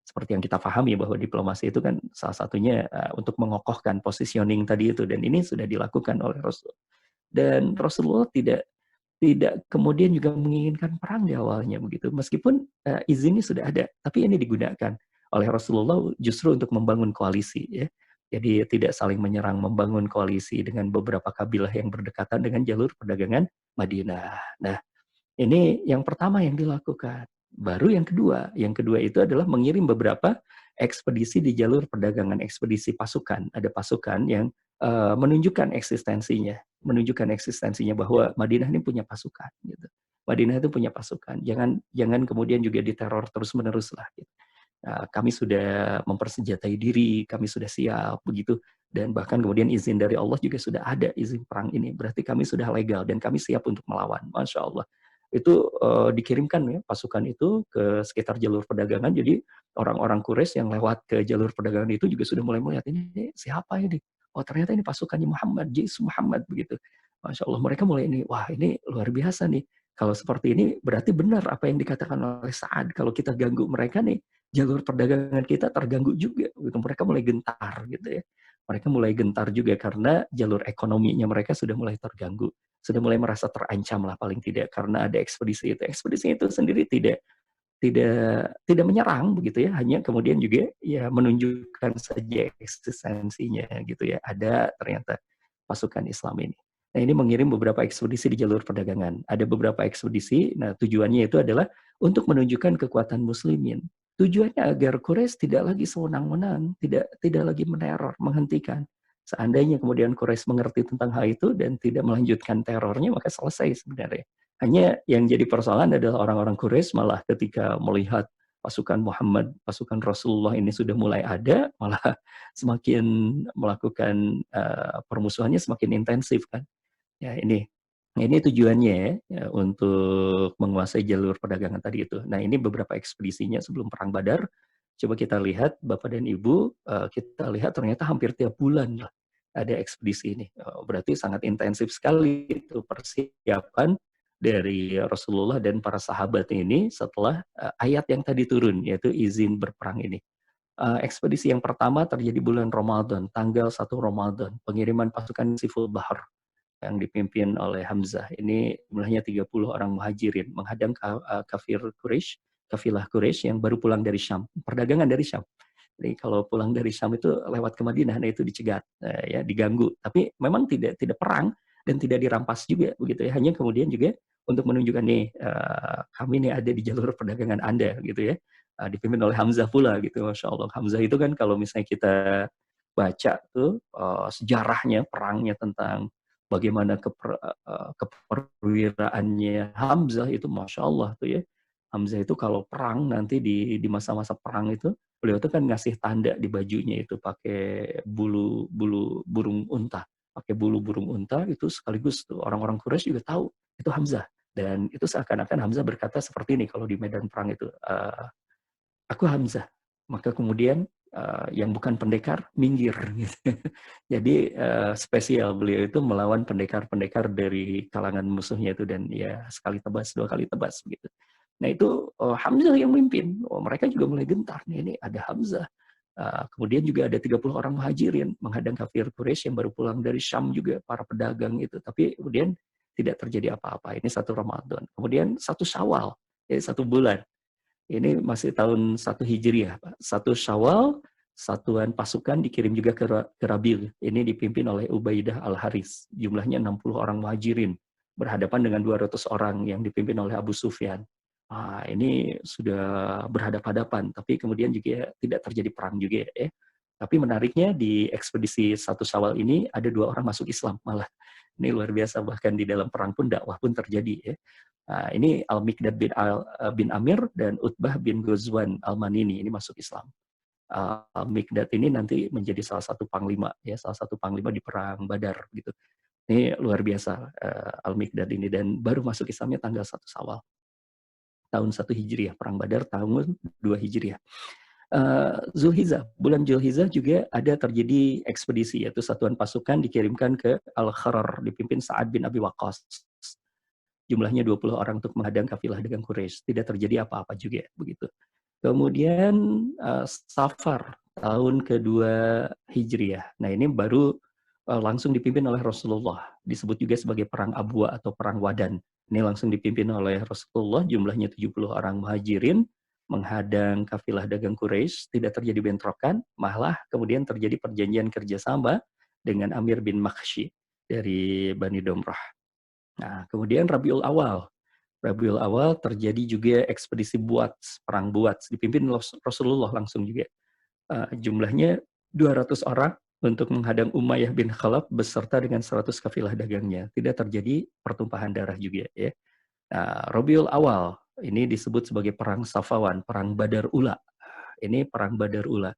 A: seperti yang kita pahami bahwa diplomasi itu kan salah satunya untuk mengokohkan positioning tadi itu, dan ini sudah dilakukan oleh Rasul. Dan Rasulullah tidak kemudian juga menginginkan perang di awalnya begitu. Meskipun izinnya sudah ada, tapi ini digunakan oleh Rasulullah justru untuk membangun koalisi ya. Jadi tidak saling menyerang, membangun koalisi dengan beberapa kabilah yang berdekatan dengan jalur perdagangan Madinah. Nah, ini yang pertama yang dilakukan. Baru yang kedua itu adalah mengirim beberapa ekspedisi di jalur perdagangan, ekspedisi pasukan. Ada pasukan yang menunjukkan eksistensinya bahwa Madinah ini punya pasukan. Gitu. Madinah itu punya pasukan. Jangan jangan kemudian juga diteror terus-menerus lah. Gitu. Kami sudah mempersenjatai diri, kami sudah siap begitu, dan bahkan kemudian izin dari Allah juga sudah ada izin perang ini. Berarti kami sudah legal dan kami siap untuk melawan. Masya Allah. Itu dikirimkan ya pasukan itu ke sekitar jalur perdagangan. Jadi orang-orang Quraisy yang lewat ke jalur perdagangan itu juga sudah mulai melihat ini siapa ini? Oh ternyata ini pasukannya Muhammad, Yesus Muhammad begitu. Masya Allah mereka mulai ini, wah ini luar biasa nih. Kalau seperti ini berarti benar apa yang dikatakan oleh Sa'ad. Kalau kita ganggu mereka nih, jalur perdagangan kita terganggu juga. Gitu. Mereka mulai gentar gitu ya. Mereka mulai gentar juga karena jalur ekonominya mereka sudah mulai terganggu. Sudah mulai merasa terancam lah paling tidak karena ada ekspedisi itu. Ekspedisi itu sendiri tidak menyerang begitu ya, hanya kemudian juga ya menunjukkan saja eksistensinya gitu ya. Ada ternyata pasukan Islam ini. Nah, ini mengirim beberapa ekspedisi di jalur perdagangan. Ada beberapa ekspedisi, nah tujuannya itu adalah untuk menunjukkan kekuatan muslimin. Tujuannya agar Quraisy tidak lagi sewenang-wenang, tidak lagi meneror, menghentikan. Seandainya kemudian Quraisy mengerti tentang hal itu dan tidak melanjutkan terornya, maka selesai sebenarnya. Hanya yang jadi persoalan adalah orang-orang Quraisy malah ketika melihat pasukan Muhammad, pasukan Rasulullah ini sudah mulai ada, malah semakin melakukan permusuhannya semakin intensif kan. Ya ini tujuannya ya, untuk menguasai jalur perdagangan tadi itu. Nah ini beberapa ekspedisinya sebelum perang Badar. Coba kita lihat Bapak dan Ibu, kita lihat ternyata hampir tiap bulan lah ada ekspedisi ini. Berarti sangat intensif sekali itu persiapan dari Rasulullah dan para sahabat ini setelah ayat yang tadi turun, yaitu izin berperang ini. Ekspedisi yang pertama terjadi bulan Ramadan, tanggal 1 Ramadan, pengiriman pasukan Siful Bahar yang dipimpin oleh Hamzah. Ini jumlahnya 30 orang muhajirin menghadang kafir Quraisy, kafilah Quraisy yang baru pulang dari Syam, perdagangan dari Syam. Jadi kalau pulang dari Syam itu lewat ke Madinah, nah itu dicegat, ya diganggu. Tapi memang tidak perang dan tidak dirampas juga begitu ya. Hanya kemudian juga untuk menunjukkan nih kami nih ada di jalur perdagangan Anda gitu ya. Dipimpin oleh Hamzah pula gitu, Masya Allah. Hamzah itu kan kalau misalnya kita baca tuh sejarahnya, perangnya tentang bagaimana keperwiraannya Hamzah itu Masya Allah tuh ya. Hamzah itu kalau perang nanti di masa-masa perang itu beliau tuh kan ngasih tanda di bajunya itu pakai bulu bulu burung unta, pakai bulu burung unta itu sekaligus tuh orang-orang Quraisy juga tahu itu Hamzah dan itu seakan-akan Hamzah berkata seperti ini kalau di medan perang itu aku Hamzah maka kemudian yang bukan pendekar minggir gitu. Jadi spesial beliau itu melawan pendekar-pendekar dari kalangan musuhnya itu dan ya sekali tebas dua kali tebas begitu. Nah itu Hamzah yang memimpin. Mereka juga mulai gentar nih ini ada Hamzah. Kemudian juga ada 30 orang muhajirin menghadang kafir Quraisy yang baru pulang dari Syam juga para pedagang itu. Tapi kemudian tidak terjadi apa-apa. Ini 1 Ramadan. Kemudian 1 Syawal, jadi 1 bulan. Ini masih tahun 1 Hijriah, Pak. 1 Syawal, satuan pasukan dikirim juga ke Rabil. Ini dipimpin oleh Ubaidah Al-Haris. Jumlahnya 60 orang muhajirin. Berhadapan dengan 200 orang yang dipimpin oleh Abu Sufyan. Ini sudah berhadapan-hadapan, tapi kemudian juga tidak terjadi perang juga ya. Tapi menariknya di ekspedisi 1 Syawal ini ada 2 orang masuk Islam malah. Ini luar biasa, bahkan di dalam perang pun dakwah pun terjadi ya. Ini Al-Mikdad bin Amir dan Utbah bin Ghazwan Al-Manini ini masuk Islam. Al-Mikdad ini nanti menjadi salah satu panglima ya, salah satu panglima di perang Badar gitu. Ini luar biasa Al-Mikdad ini dan baru masuk Islamnya tanggal 1 Syawal. Tahun 1 Hijriah, perang Badar tahun 2 Hijriah. Zulhijjah, bulan Zulhijjah juga ada terjadi ekspedisi yaitu satuan pasukan dikirimkan ke Al-Kharar dipimpin Sa'ad bin Abi Waqqas. Jumlahnya 20 orang untuk menghadang kafilah dagang Quraisy. Tidak terjadi apa-apa juga begitu. Kemudian Safar tahun kedua Hijriah. Nah ini baru langsung dipimpin oleh Rasulullah. Disebut juga sebagai perang Abwa atau perang Wadan. Ini langsung dipimpin oleh Rasulullah, jumlahnya 70 orang muhajirin menghadang kafilah dagang Quraisy. Tidak terjadi bentrokan, malah kemudian terjadi perjanjian kerjasama dengan Amir bin Makhshi dari Bani Domrah. Nah, kemudian Rabiul Awal. Rabiul Awal terjadi juga ekspedisi Buats, perang Buats, dipimpin Rasulullah langsung juga. Jumlahnya 200 orang untuk menghadang Umayyah bin Khalaf beserta dengan 100 kafilah dagangnya. Tidak terjadi pertumpahan darah juga ya. Nah, Rabiul Awal ini disebut sebagai perang Safawan, perang Badar Ula. Ini perang Badar Ula.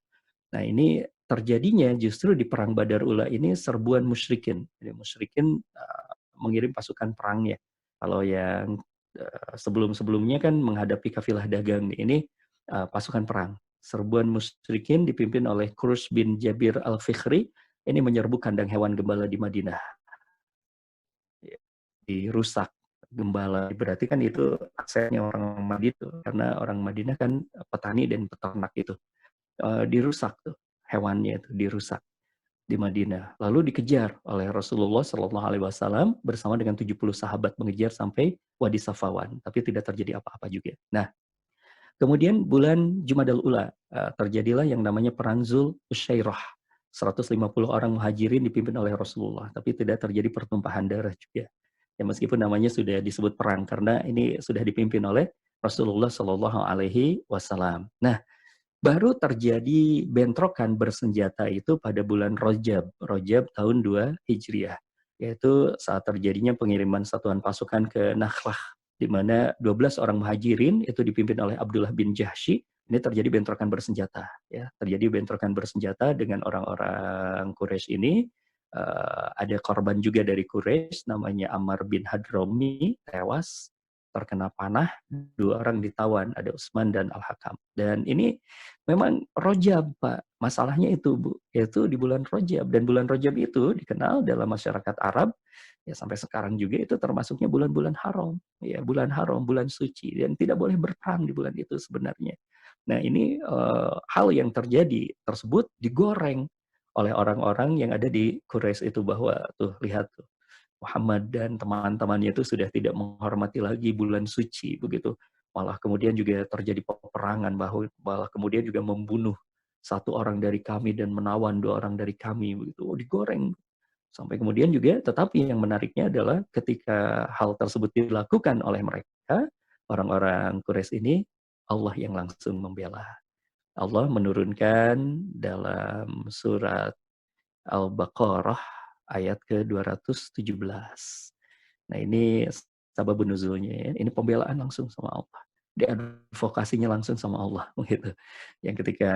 A: Nah, ini terjadinya justru di perang Badar Ula ini serbuan musyrikin. Jadi musyrikin mengirim pasukan perangnya. Kalau yang sebelum-sebelumnya kan menghadapi kafilah dagang, ini pasukan perang. Serbuan musyrikin dipimpin oleh Qurs bin Jabir al-Fikhri, ini menyerbu kandang hewan gembala di Madinah. Dirusak gembala, berarti kan itu asetnya orang Madinah itu, karena orang Madinah kan petani dan peternak itu. Dirusak tuh, hewannya itu dirusak di Madinah. Lalu dikejar oleh Rasulullah Shallallahu Alaihi Wasallam bersama dengan 70 sahabat, mengejar sampai Wadi Safawan, tapi tidak terjadi apa-apa juga. Nah, kemudian bulan Jumadal Ula terjadilah yang namanya Perang Zul Usyairah. 150 orang muhajirin dipimpin oleh Rasulullah, tapi tidak terjadi pertumpahan darah juga. Ya, meskipun namanya sudah disebut perang, karena ini sudah dipimpin oleh Rasulullah Shallallahu Alaihi Wasallam. Nah, baru terjadi bentrokan bersenjata itu pada bulan Rajab tahun 2 Hijriah, yaitu saat terjadinya pengiriman satuan pasukan ke Nakhlah, di mana 12 orang muhajirin itu dipimpin oleh Abdullah bin Jahsy. Ini terjadi bentrokan bersenjata, ya, terjadi bentrokan bersenjata dengan orang-orang Quraisy ini. Ada korban juga dari Quraisy, namanya Ammar bin Hadrami, tewas terkena panah. 2 orang ditawan, ada Utsman dan Al-Hakam. Dan ini memang Rajab, Pak. Masalahnya itu, Bu, yaitu di bulan Rajab. Dan bulan Rajab itu dikenal dalam masyarakat Arab, ya sampai sekarang juga itu termasuknya bulan-bulan haram. Ya, bulan haram, bulan suci. Dan tidak boleh berperang di bulan itu sebenarnya. Nah, ini hal yang terjadi tersebut digoreng oleh orang-orang yang ada di Quraisy itu, bahwa tuh lihat tuh, Muhammad dan teman-temannya itu sudah tidak menghormati lagi bulan suci begitu. Malah kemudian juga terjadi peperangan, bahwa malah kemudian juga membunuh 1 orang dari kami dan menawan 2 orang dari kami begitu. Oh, digoreng. Sampai kemudian juga, tetapi yang menariknya adalah ketika hal tersebut dilakukan oleh mereka, orang-orang Quraisy ini, Allah yang langsung membela. Allah menurunkan dalam surat Al-Baqarah ayat ke-217. Nah, ini sababun nuzulnya ya. Ini pembelaan langsung sama Allah. Diadvokasinya langsung sama Allah gitu. Yang ketika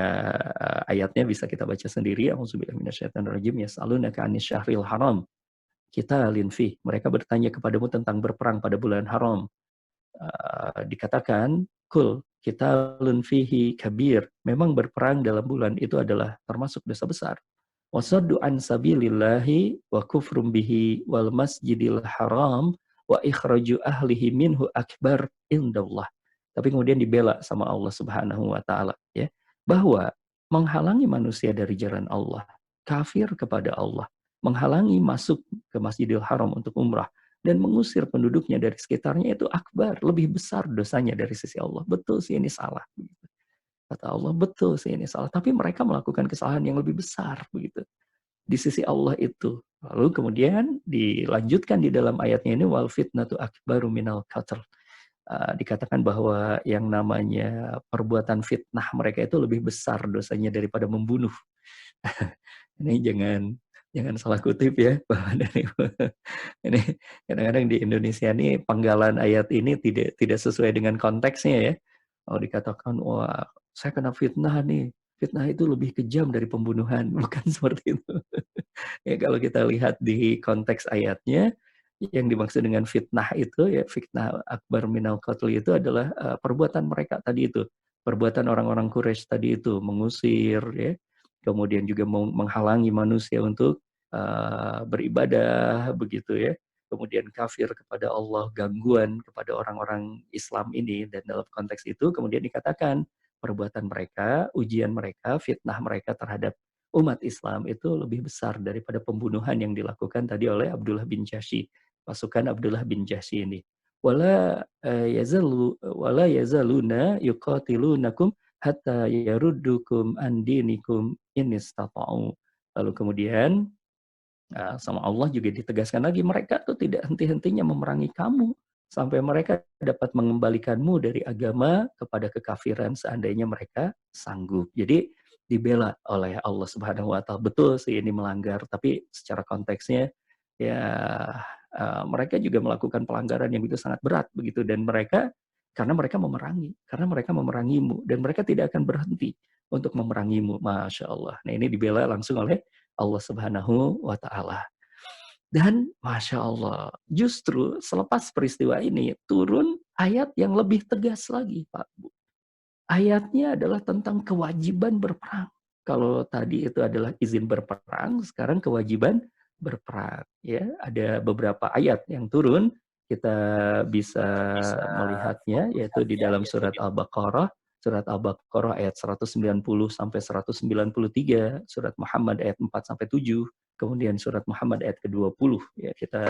A: ayatnya bisa kita baca sendiri, A'udzubillahi minasyaitonirrajim, yas'alunaka 'anis syahril haram qitalin fi. Mereka bertanya kepadamu tentang berperang pada bulan haram. Dikatakan, kul qitalun fihi kabir. Memang berperang dalam bulan itu adalah termasuk dosa besar. Wasaddu an sabilillahi wa kufrum bihi wal masjidil haram wa ikhraju ahlihi minhu akbar indallah. Tapi kemudian dibela sama Allah Subhanahu wa taala, ya, bahwa menghalangi manusia dari jalan Allah, kafir kepada Allah, menghalangi masuk ke Masjidil Haram untuk umrah dan mengusir penduduknya dari sekitarnya, itu akbar, lebih besar dosanya dari sisi Allah. Betul sih ini salah. Kata Allah, betul sih ini salah. Tapi mereka melakukan kesalahan yang lebih besar begitu di sisi Allah itu. Lalu kemudian dilanjutkan di dalam ayatnya ini, wal fitnatu akbaru minal qatl. Dikatakan bahwa yang namanya perbuatan fitnah mereka itu lebih besar dosanya daripada membunuh. Ini jangan salah kutip ya, bahwa dari ini kadang-kadang di Indonesia ini penggalan ayat ini tidak sesuai dengan konteksnya ya. Kalau dikatakan, wah, saya kena fitnah nih, fitnah itu lebih kejam dari pembunuhan, bukan seperti itu. Ya, kalau kita lihat di konteks ayatnya, yang dimaksud dengan fitnah itu, ya fitnah akbar minal qatl itu adalah perbuatan mereka tadi itu, perbuatan orang-orang Quraisy tadi itu, mengusir, ya, kemudian juga menghalangi manusia untuk beribadah begitu ya, kemudian kafir kepada Allah, gangguan kepada orang-orang Islam ini. Dan dalam konteks itu kemudian dikatakan perbuatan mereka, ujian mereka, fitnah mereka terhadap umat Islam itu lebih besar daripada pembunuhan yang dilakukan tadi oleh Abdullah bin Jahsy, pasukan Abdullah bin Jahsy ini. Wala yazaluna yuqatilunakum hatta yaruddukum an dinikum in istata'u. Lalu kemudian sama Allah juga ditegaskan lagi, mereka tuh tidak henti-hentinya memerangi kamu sampai mereka dapat mengembalikanmu dari agama kepada kekafiran seandainya mereka sanggup. Jadi dibela oleh Allah Subhanahu wa taala. Betul sih ini melanggar, tapi secara konteksnya ya mereka juga melakukan pelanggaran yang begitu sangat berat begitu, dan karena mereka memerangimu, dan mereka tidak akan berhenti untuk memerangimu. Masya Allah. Nah, ini dibela langsung oleh Allah Subhanahu wa Ta'ala. Dan Masya Allah, justru selepas peristiwa ini turun ayat yang lebih tegas lagi, Pak Bu. Ayatnya adalah tentang kewajiban berperang. Kalau tadi itu adalah izin berperang, sekarang kewajiban berperang. Ya, ada beberapa ayat yang turun, kita bisa melihatnya, yaitu di dalam surat Al-Baqarah ayat 190 sampai 193, surat Muhammad ayat 4 sampai 7, kemudian surat Muhammad ayat ke-20. Ya, kita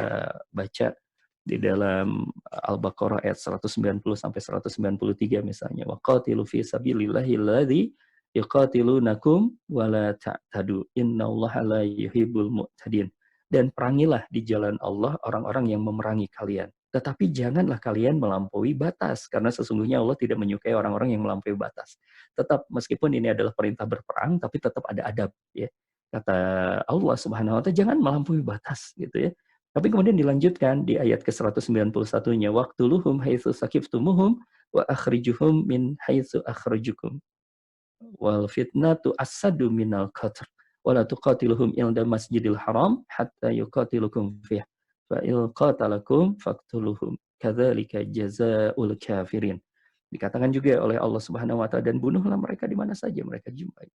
A: baca di dalam Al-Baqarah ayat 190 sampai 193 misalnya, waqatilu fi sabilillahil ladzi yuqatilunakum wala ta'tadu innallaha la yuhibbul mu'tadin. Dan perangilah di jalan Allah orang-orang yang memerangi kalian, tetapi janganlah kalian melampaui batas, karena sesungguhnya Allah tidak menyukai orang-orang yang melampaui batas. Tetap, meskipun ini adalah perintah berperang, tapi tetap ada adab, ya. Kata Allah Subhanahu wa Ta'ala, jangan melampaui batas, gitu ya. Tapi kemudian dilanjutkan di ayat ke-191-nya, waqtuluhum haitsu saqiftumuhum wa akhrijuhum min haitsu akhrajukum wal fitnatu asadu minal qatl wa la tuqatiluhum inda masjidil haram hatta yuqatilukum fihi fa il qatalakum faqtuluhum kadzalika jazaa'ul kafirin. Dikatakan juga oleh Allah Subhanahu wa Ta'ala, dan bunuhlah mereka di mana saja mereka jumpai.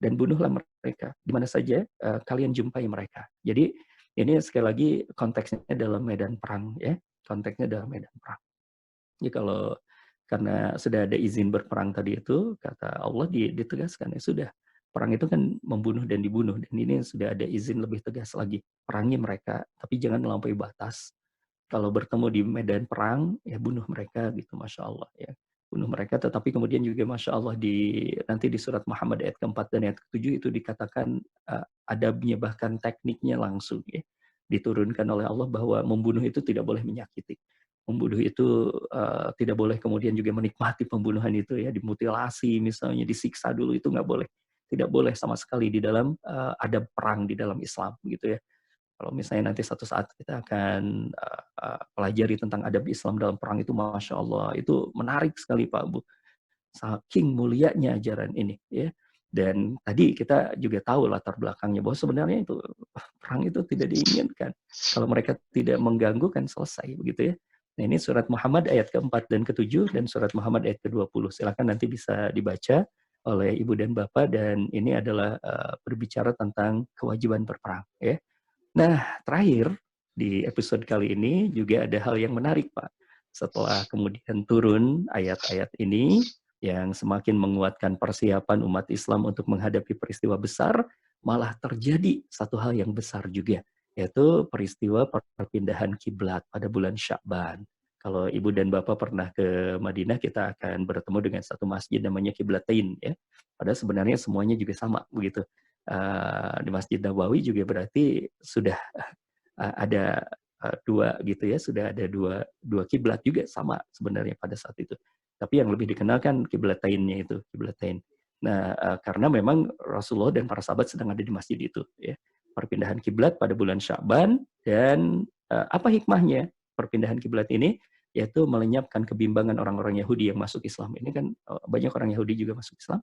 A: Dan bunuhlah mereka di mana saja kalian jumpai mereka. Jadi ini sekali lagi konteksnya dalam medan perang, ya. Konteksnya dalam medan perang. Jadi kalau karena sudah ada izin berperang tadi itu, kata Allah ditegaskan, ya sudah, perang itu kan membunuh dan dibunuh, dan ini sudah ada izin lebih tegas lagi, perangi mereka, tapi jangan melampaui batas. Kalau bertemu di medan perang, ya bunuh mereka gitu, Masya Allah, ya. Bunuh mereka, tetapi kemudian juga Masya Allah nanti di surat Muhammad ayat ke-4 dan ayat ke-7 itu dikatakan adabnya, bahkan tekniknya langsung, ya, diturunkan oleh Allah bahwa membunuh itu tidak boleh menyakiti. Membunuh itu tidak boleh kemudian juga menikmati pembunuhan itu, ya, dimutilasi misalnya, disiksa dulu, itu nggak boleh. Tidak boleh sama sekali di dalam adab perang di dalam Islam, gitu ya. Kalau misalnya nanti satu saat kita akan pelajari tentang adab Islam dalam perang itu, Masya Allah, itu menarik sekali Pak Bu. Saking mulianya ajaran ini, ya. Dan tadi kita juga tahu latar belakangnya, bahwa sebenarnya itu perang itu tidak diinginkan. Kalau mereka tidak mengganggu kan selesai, begitu ya. Nah, ini surat Muhammad ayat ke-4 dan ke-7 dan surat Muhammad ayat ke-20. Silakan nanti bisa dibaca oleh Ibu dan Bapak, dan ini adalah berbicara tentang kewajiban berperang, ya. Nah, terakhir di episode kali ini juga ada hal yang menarik, Pak. Setelah kemudian turun ayat-ayat ini yang semakin menguatkan persiapan umat Islam untuk menghadapi peristiwa besar, malah terjadi satu hal yang besar juga, yaitu peristiwa perpindahan kiblat pada bulan Sya'ban. Kalau Ibu dan Bapak pernah ke Madinah, kita akan bertemu dengan satu masjid namanya Kiblatain, ya. Padahal sebenarnya semuanya juga sama, begitu. Di Masjid Nabawi juga berarti sudah ada dua gitu ya, sudah ada dua kiblat juga sama sebenarnya pada saat itu. Tapi yang lebih dikenalkan Kiblatainnya itu, Kiblatain. Nah, karena memang Rasulullah dan para sahabat sedang ada di masjid itu, ya. Perpindahan kiblat pada bulan Sya'ban, dan apa hikmahnya perpindahan kiblat ini? Yaitu melenyapkan kebimbangan orang-orang Yahudi yang masuk Islam. Ini kan banyak orang Yahudi juga masuk Islam.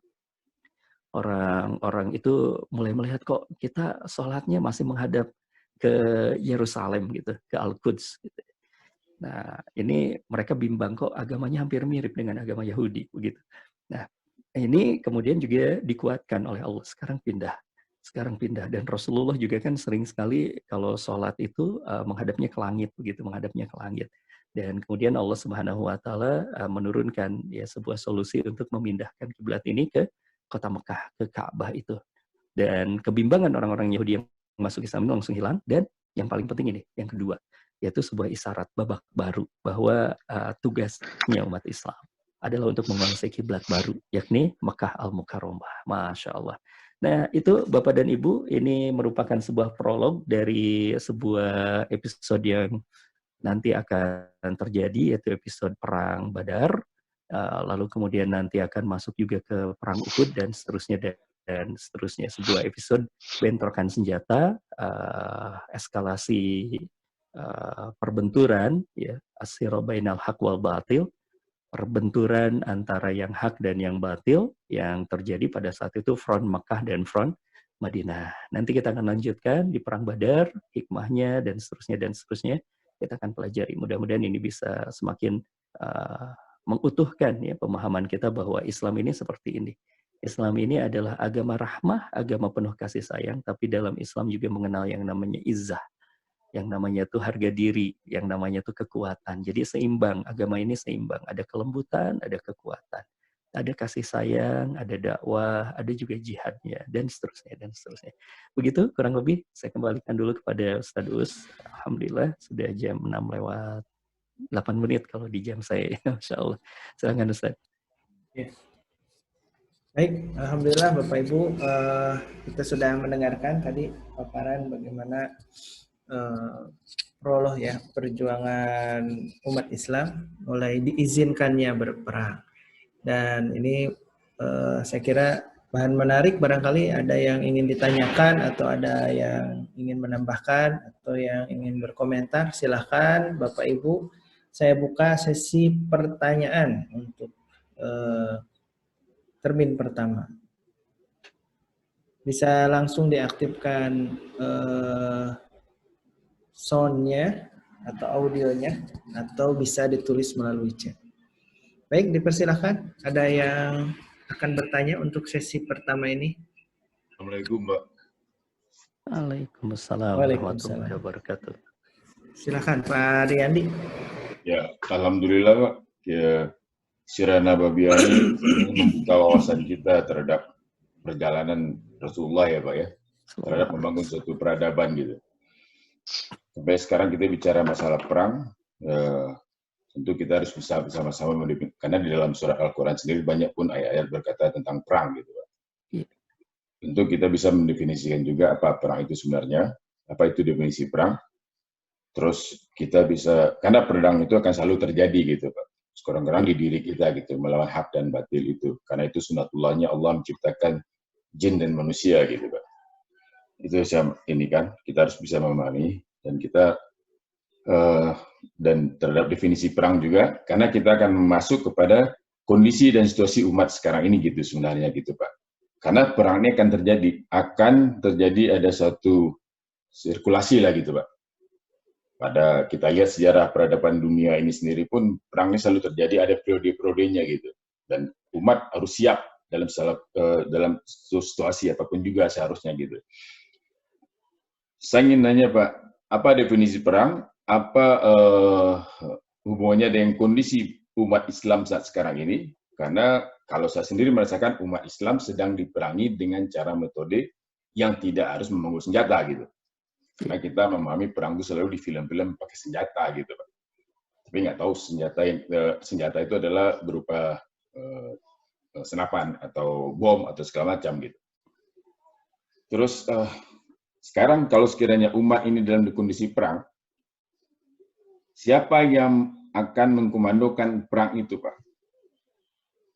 A: Orang-orang itu mulai melihat, kok kita sholatnya masih menghadap ke Yerusalem gitu, ke Al-Quds gitu. Nah, ini mereka bimbang, kok agamanya hampir mirip dengan agama Yahudi begitu. Nah, ini kemudian juga dikuatkan oleh Allah, sekarang pindah, dan Rasulullah juga kan sering sekali kalau sholat itu menghadapnya ke langit begitu, menghadapnya ke langit. Dan kemudian Allah Subhanahu wa Ta'ala menurunkan, ya, sebuah solusi untuk memindahkan kiblat ini ke kota Mekah, ke Ka'bah itu. Dan kebimbangan orang-orang Yahudi yang masuk Islam itu langsung hilang. Dan yang paling penting ini, yang kedua, yaitu sebuah isyarat babak baru, bahwa tugasnya umat Islam adalah untuk menguasai kiblat baru, yakni Mekah Al-Mukarramah. Masya Allah. Nah, itu Bapak dan Ibu, ini merupakan sebuah prolog dari sebuah episode yang nanti akan terjadi, yaitu episode Perang Badar. Lalu kemudian nanti akan masuk juga ke Perang Uhud, dan seterusnya, dan seterusnya. Sebuah episode bentrokan senjata, eskalasi perbenturan, ya, as-sira bainal haq wal batil, perbenturan antara yang hak dan yang batil yang terjadi pada saat itu front Makkah dan front Madinah. Nanti kita akan lanjutkan di Perang Badar, hikmahnya dan seterusnya dan seterusnya. Kita akan pelajari. Mudah-mudahan ini bisa semakin mengutuhkan ya pemahaman kita bahwa Islam ini seperti ini. Islam ini adalah agama rahmah, agama penuh kasih sayang, tapi dalam Islam juga mengenal yang namanya izzah, yang namanya tuh harga diri, yang namanya tuh kekuatan. Jadi seimbang, agama ini seimbang. Ada kelembutan, ada kekuatan. Ada kasih sayang, ada dakwah, ada juga jihadnya, dan seterusnya, dan seterusnya. Begitu kurang lebih, saya kembalikan dulu kepada Ustadz Us. Alhamdulillah, sudah jam 6 lewat 8 menit kalau di jam saya. Masya Allah. Silakan Ustadz.
B: Yes. Baik, alhamdulillah Bapak Ibu, kita sudah mendengarkan tadi paparan bagaimana prolog ya perjuangan umat Islam mulai diizinkannya berperang. Dan ini saya kira bahan menarik, barangkali ada yang ingin ditanyakan atau ada yang ingin menambahkan atau yang ingin berkomentar, silahkan Bapak Ibu. Saya buka sesi pertanyaan untuk termin pertama. Bisa langsung diaktifkan sound-nya atau audionya, atau bisa ditulis melalui chat. Baik, dipersilahkan. Ada yang akan bertanya untuk sesi pertama ini?
C: Assalamualaikum, Mbak.
A: Waalaikumsalam warahmatullahi wabarakatuh.
B: Silakan Pak Riyandi.
C: Ya, alhamdulillah Pak. Ya, Sirah Nabawiyah ini membuka wawasan kita terhadap perjalanan Rasulullah ya Pak ya, terhadap membangun suatu peradaban gitu. Sampai sekarang kita bicara masalah perang, tentu kita harus bisa bersama-sama mendefinisikan, karena di dalam surat Al-Quran sendiri banyak pun ayat-ayat berkata tentang perang gitu Pak. Tentu kita bisa mendefinisikan juga apa perang itu sebenarnya, apa itu definisi perang. Terus kita bisa, karena perang itu akan selalu terjadi gitu Pak. Sekarang-kadang di diri kita gitu, melawan hak dan batil itu. Karena itu sunatullahnya Allah menciptakan jin dan manusia gitu Pak. Itu ini kan, kita harus bisa memahami. Dan kita, dan terhadap definisi perang juga, karena kita akan masuk kepada kondisi dan situasi umat sekarang ini gitu sebenarnya gitu Pak. Karena perang ini akan terjadi ada satu sirkulasi lah gitu Pak. Pada kita lihat sejarah peradaban dunia ini sendiri pun perang ini selalu terjadi, ada periode-periodenya gitu. Dan umat harus siap dalam situasi apapun juga seharusnya gitu. Saya ingin nanya Pak, apa definisi perang? Apa hubungannya dengan kondisi umat Islam saat sekarang ini? Karena kalau saya sendiri merasakan umat Islam sedang diperangi dengan cara metode yang tidak harus membangun senjata gitu. Karena kita memahami perang itu selalu di film-film pakai senjata gitu Pak. Tapi nggak tahu senjata itu adalah berupa senapan atau bom atau segala macam gitu. Terus sekarang kalau sekiranya umat ini dalam kondisi perang, siapa yang akan mengkomandokan perang itu Pak?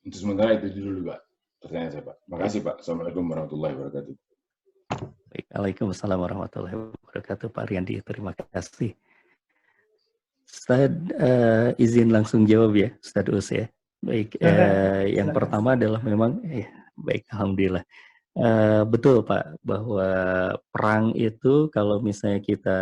C: Untuk sementara itu dulu Pak. Pertanyaan saya Pak. Makasih Pak. Assalamualaikum warahmatullahi wabarakatuh.
A: Waalaikumsalam warahmatullahi wabarakatuh Pak Riyandi, terima kasih. Ustaz izin langsung jawab ya Ustaz Us ya. Baik, yang pertama adalah memang baik, alhamdulillah. Betul Pak, bahwa perang itu kalau misalnya kita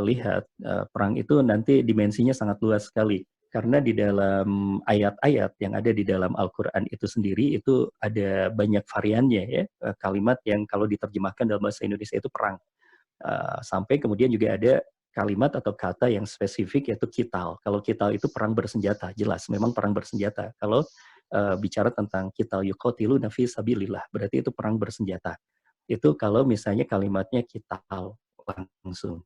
A: lihat, perang itu nanti dimensinya sangat luas sekali. Karena di dalam ayat-ayat yang ada di dalam Al-Quran itu sendiri, itu ada banyak variannya ya, kalimat yang kalau diterjemahkan dalam bahasa Indonesia itu perang. Sampai kemudian juga ada kalimat atau kata yang spesifik yaitu qital. Kalau qital itu perang bersenjata, jelas memang perang bersenjata. Kalau bicara tentang qital yuqatiluna fi sabilillah, berarti itu perang bersenjata. Itu kalau misalnya kalimatnya qital langsung.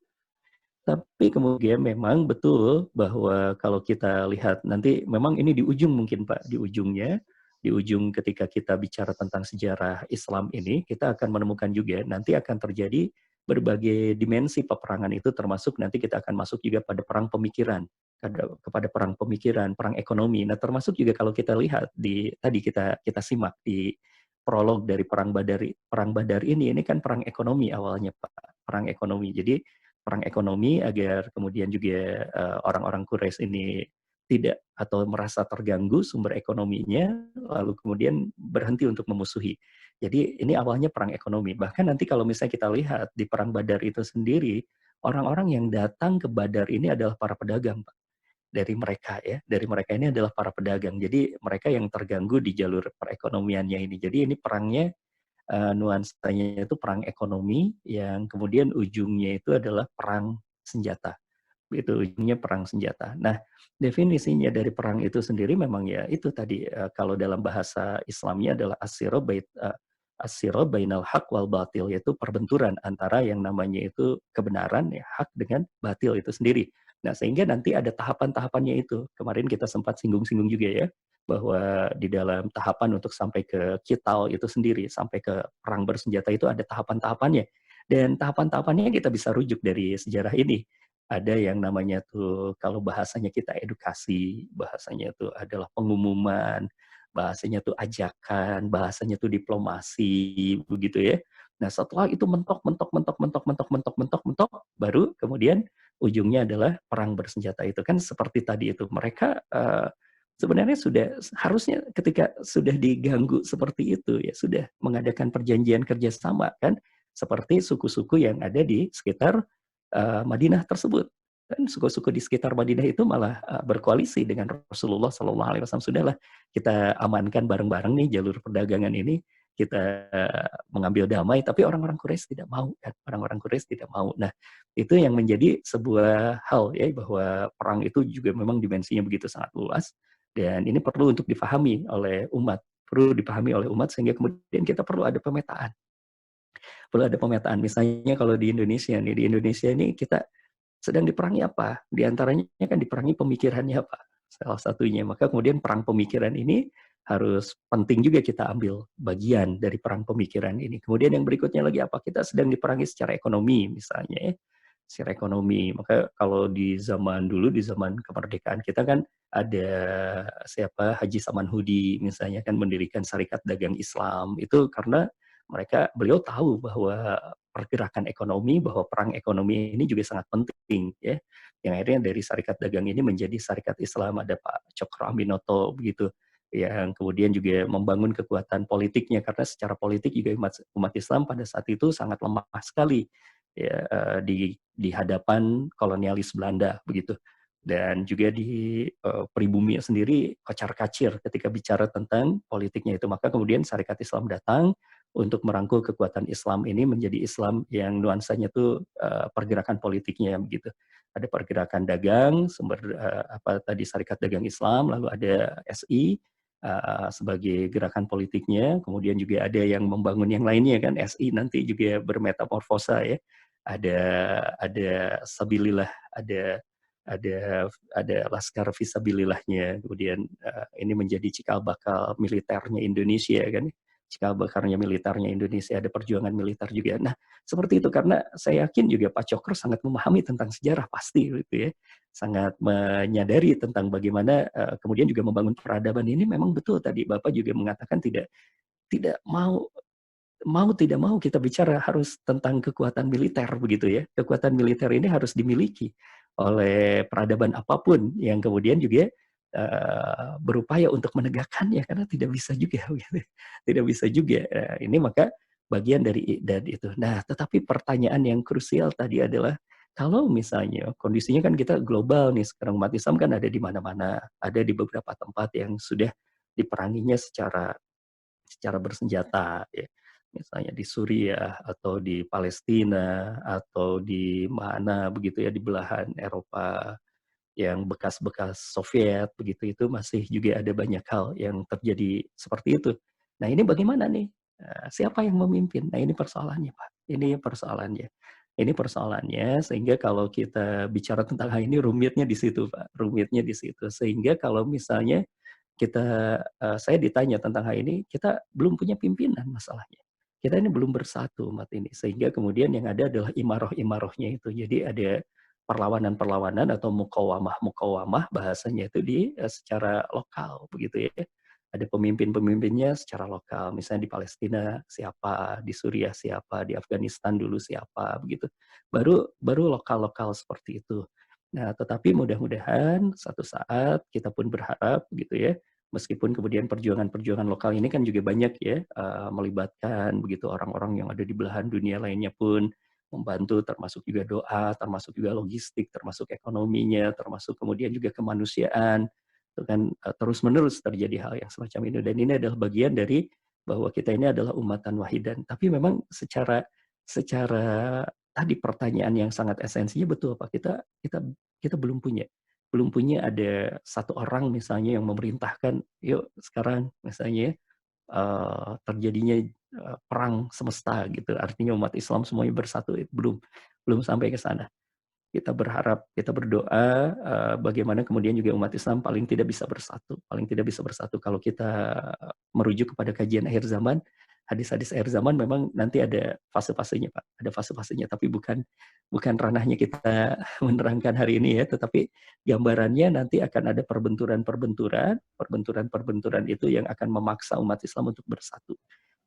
A: Tapi kemudian memang betul bahwa kalau kita lihat nanti memang ini di ujung mungkin Pak, di ujungnya, di ujung ketika kita bicara tentang sejarah Islam ini, kita akan menemukan juga nanti akan terjadi berbagai dimensi peperangan itu, termasuk nanti kita akan masuk juga pada perang pemikiran, kepada perang pemikiran, perang ekonomi. Nah, termasuk juga kalau kita lihat di tadi kita simak di prolog dari perang Badar ini kan perang ekonomi awalnya Pak, perang ekonomi. Jadi perang ekonomi agar kemudian juga orang-orang Quraisy ini tidak atau merasa terganggu sumber ekonominya, lalu kemudian berhenti untuk memusuhi. Jadi ini awalnya perang ekonomi. Bahkan nanti kalau misalnya kita lihat di perang Badar itu sendiri, orang-orang yang datang ke Badar ini adalah para pedagang, Pak. Dari mereka ya, dari mereka ini adalah para pedagang. Jadi mereka yang terganggu di jalur perekonomiannya ini. Jadi ini perangnya nuansanya itu perang ekonomi yang kemudian ujungnya itu adalah perang senjata. Itu ujungnya perang senjata. Nah, definisinya dari perang itu sendiri memang ya itu tadi kalau dalam bahasa Islamnya adalah asyira bainal haq wal batil, yaitu perbenturan antara yang namanya itu kebenaran ya, hak dengan batil itu sendiri. Nah, sehingga nanti ada tahapan-tahapannya itu. Kemarin kita sempat singgung-singgung juga ya, bahwa di dalam tahapan untuk sampai ke Qital itu sendiri, sampai ke perang bersenjata itu ada tahapan-tahapannya. Dan tahapan-tahapannya kita bisa rujuk dari sejarah ini. Ada yang namanya tuh, kalau bahasanya kita edukasi, bahasanya itu adalah pengumuman, bahasanya tuh ajakan, bahasanya tuh diplomasi, begitu ya. Nah, setelah itu mentok, baru kemudian ujungnya adalah perang bersenjata itu. Kan seperti tadi itu, mereka sebenarnya sudah harusnya ketika sudah diganggu seperti itu ya sudah mengadakan perjanjian kerjasama kan seperti suku-suku yang ada di sekitar Madinah tersebut. Dan suku-suku di sekitar Madinah itu malah berkoalisi dengan Rasulullah SAW. Sudahlah kita amankan bareng-bareng nih jalur perdagangan ini, kita mengambil damai, tapi orang-orang Quraisy tidak mau kan, orang-orang Quraisy tidak mau. Nah, itu yang menjadi sebuah hal ya bahwa perang itu juga memang dimensinya begitu sangat luas. Dan ini perlu untuk dipahami oleh umat, sehingga kemudian kita perlu ada pemetaan. Perlu ada pemetaan. Misalnya kalau di Indonesia nih, di Indonesia ini kita sedang diperangi apa? Di antaranya kan diperangi pemikirannya apa? Salah satunya. Maka kemudian perang pemikiran ini harus penting juga kita ambil bagian dari perang pemikiran ini. Kemudian yang berikutnya lagi apa? Kita sedang diperangi secara ekonomi misalnya ya. Secara ekonomi. Maka kalau di zaman dulu, di zaman kemerdekaan kita kan ada siapa Haji Samanhudi misalnya kan mendirikan Syarikat Dagang Islam. Itu karena beliau tahu bahwa pergerakan ekonomi, bahwa perang ekonomi ini juga sangat penting ya. Yang akhirnya dari Syarikat Dagang ini menjadi Syarikat Islam, ada Pak Cokro Aminoto begitu, yang kemudian juga membangun kekuatan politiknya karena secara politik juga umat Islam pada saat itu sangat lemah sekali ya di hadapan kolonialis Belanda begitu. Dan juga di pribumi sendiri kocar-kacir ketika bicara tentang politiknya itu. Maka kemudian Syarikat Islam datang untuk merangkul kekuatan Islam ini menjadi Islam yang nuansanya itu pergerakan politiknya begitu. Ada pergerakan dagang, tadi Syarikat Dagang Islam, lalu ada SI sebagai gerakan politiknya, kemudian juga ada yang membangun yang lainnya kan, SI nanti juga bermetamorfosa ya. Ada Sabilillah, ada Laskar Fisabilillahnya, kemudian ini menjadi cikal bakal militernya Indonesia kan, cikal bakalnya militernya Indonesia, ada perjuangan militer juga. Nah, seperti itu karena saya yakin juga Pak Cokro sangat memahami tentang sejarah pasti gitu ya, sangat menyadari tentang bagaimana kemudian juga membangun peradaban ini. Memang betul tadi Bapak juga mengatakan tidak tidak mau kita bicara harus tentang kekuatan militer begitu ya. Kekuatan militer ini harus dimiliki oleh peradaban apapun yang kemudian juga berupaya untuk menegakkannya karena tidak bisa juga gitu. Tidak bisa juga. Ini maka bagian dari itu. Nah, tetapi pertanyaan yang krusial tadi adalah kalau misalnya kondisinya kan kita global nih sekarang, umat Islam kan ada di mana-mana, ada di beberapa tempat yang sudah diperanginya secara bersenjata ya. Misalnya di Suriah atau di Palestina atau di mana begitu ya, di belahan Eropa yang bekas-bekas Soviet begitu, itu masih juga ada banyak hal yang terjadi seperti itu. Nah, ini bagaimana nih? Siapa yang memimpin? Nah, ini persoalannya, Pak. Ini persoalannya. Ini persoalannya, sehingga kalau kita bicara tentang hal ini rumitnya di situ, Pak. Rumitnya di situ. Sehingga kalau misalnya saya ditanya tentang hal ini, kita belum punya pimpinan masalahnya. Kita ini belum bersatu umat ini, sehingga kemudian yang ada adalah imaroh-imarohnya itu. Jadi ada perlawanan-perlawanan atau mukawamah bahasanya itu secara lokal begitu ya. ada pemimpin-pemimpinnya secara lokal, misalnya di Palestina siapa, di Suriah siapa, di Afghanistan dulu siapa, begitu. Baru lokal-lokal seperti itu. Nah, tetapi mudah-mudahan satu saat kita pun berharap gitu ya, meskipun kemudian perjuangan-perjuangan lokal ini kan juga banyak ya, melibatkan begitu orang-orang yang ada di belahan dunia lainnya pun membantu, termasuk juga doa, termasuk juga logistik, termasuk ekonominya, termasuk kemudian juga kemanusiaan. Itu kan terus-menerus terjadi hal yang semacam ini, dan ini adalah bagian dari bahwa kita ini adalah umatan wahidan. Tapi memang secara tadi pertanyaan yang sangat esensinya betul Pak, kita belum punya ada satu orang misalnya yang memerintahkan, yuk sekarang misalnya terjadinya perang semesta gitu, artinya umat Islam semuanya bersatu, belum sampai ke sana. Kita berharap, kita berdoa bagaimana kemudian juga umat Islam paling tidak bisa bersatu kalau kita merujuk kepada kajian akhir zaman, hadis-hadis akhir zaman memang nanti ada fase-fasenya Pak, ada fase-fasenya, tapi bukan ranahnya kita menerangkan hari ini ya, tetapi gambarannya nanti akan ada perbenturan itu yang akan memaksa umat Islam untuk bersatu.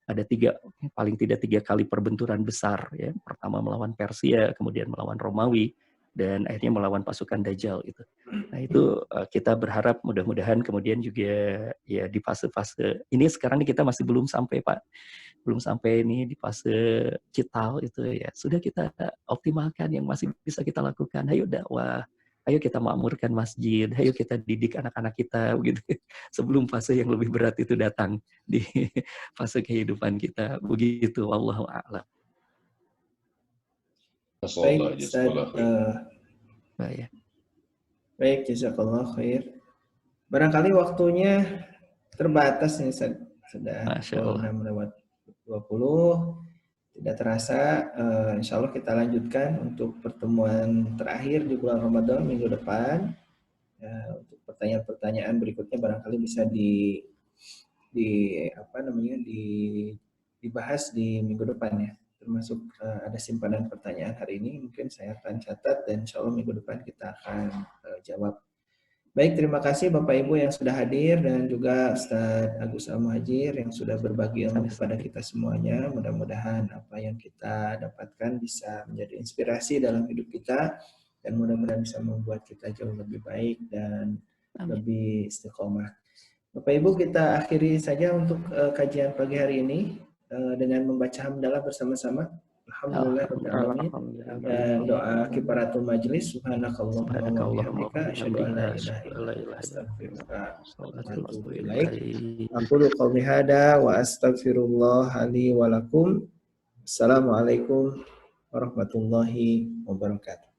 A: Ada paling tidak 3 kali perbenturan besar ya. Pertama melawan Persia, kemudian melawan Romawi, dan akhirnya melawan pasukan Dajjal itu. Nah itu kita berharap mudah-mudahan kemudian juga ya di fase-fase ini sekarang kita masih belum sampai Pak, belum sampai ini di fase cital itu ya. Sudah kita optimalkan yang masih bisa kita lakukan. Ayo dakwah, ayo kita makmurkan masjid, ayo kita didik anak-anak kita begitu. Sebelum fase yang lebih berat itu datang di fase kehidupan kita begitu. Wallahu a'lam.
B: Baik, Ustaz. Baik, jazakallah khair. Barangkali waktunya terbatas nih, Ustaz. Sudah 6:20. Tidak terasa, insya Allah kita lanjutkan untuk pertemuan terakhir di bulan Ramadan minggu depan. Untuk pertanyaan-pertanyaan berikutnya barangkali bisa dibahas di minggu depan ya. Termasuk ada simpanan pertanyaan hari ini, mungkin saya akan catat dan insya Allah minggu depan kita akan jawab. Baik, terima kasih Bapak Ibu yang sudah hadir dan juga Ustaz Agus Al-Muhajir yang sudah berbagi ilmu kepada kita semuanya. Mudah-mudahan apa yang kita dapatkan bisa menjadi inspirasi dalam hidup kita dan mudah-mudahan bisa membuat kita jauh lebih baik dan lebih istiqomah. Bapak Ibu, kita akhiri saja untuk kajian pagi hari ini dengan membaca hamdalah bersama-sama. Alhamdulillahirabbil alamin. Dan doa kifaratul majlis, subhanakallahumma wa bihamdika asyhadu an la ilaha illa anta astaghfiruka wa atubu ilaik. Aqulu qouli hada wa astaghfirullah li wa lakum. Assalamualaikum warahmatullahi wabarakatuh.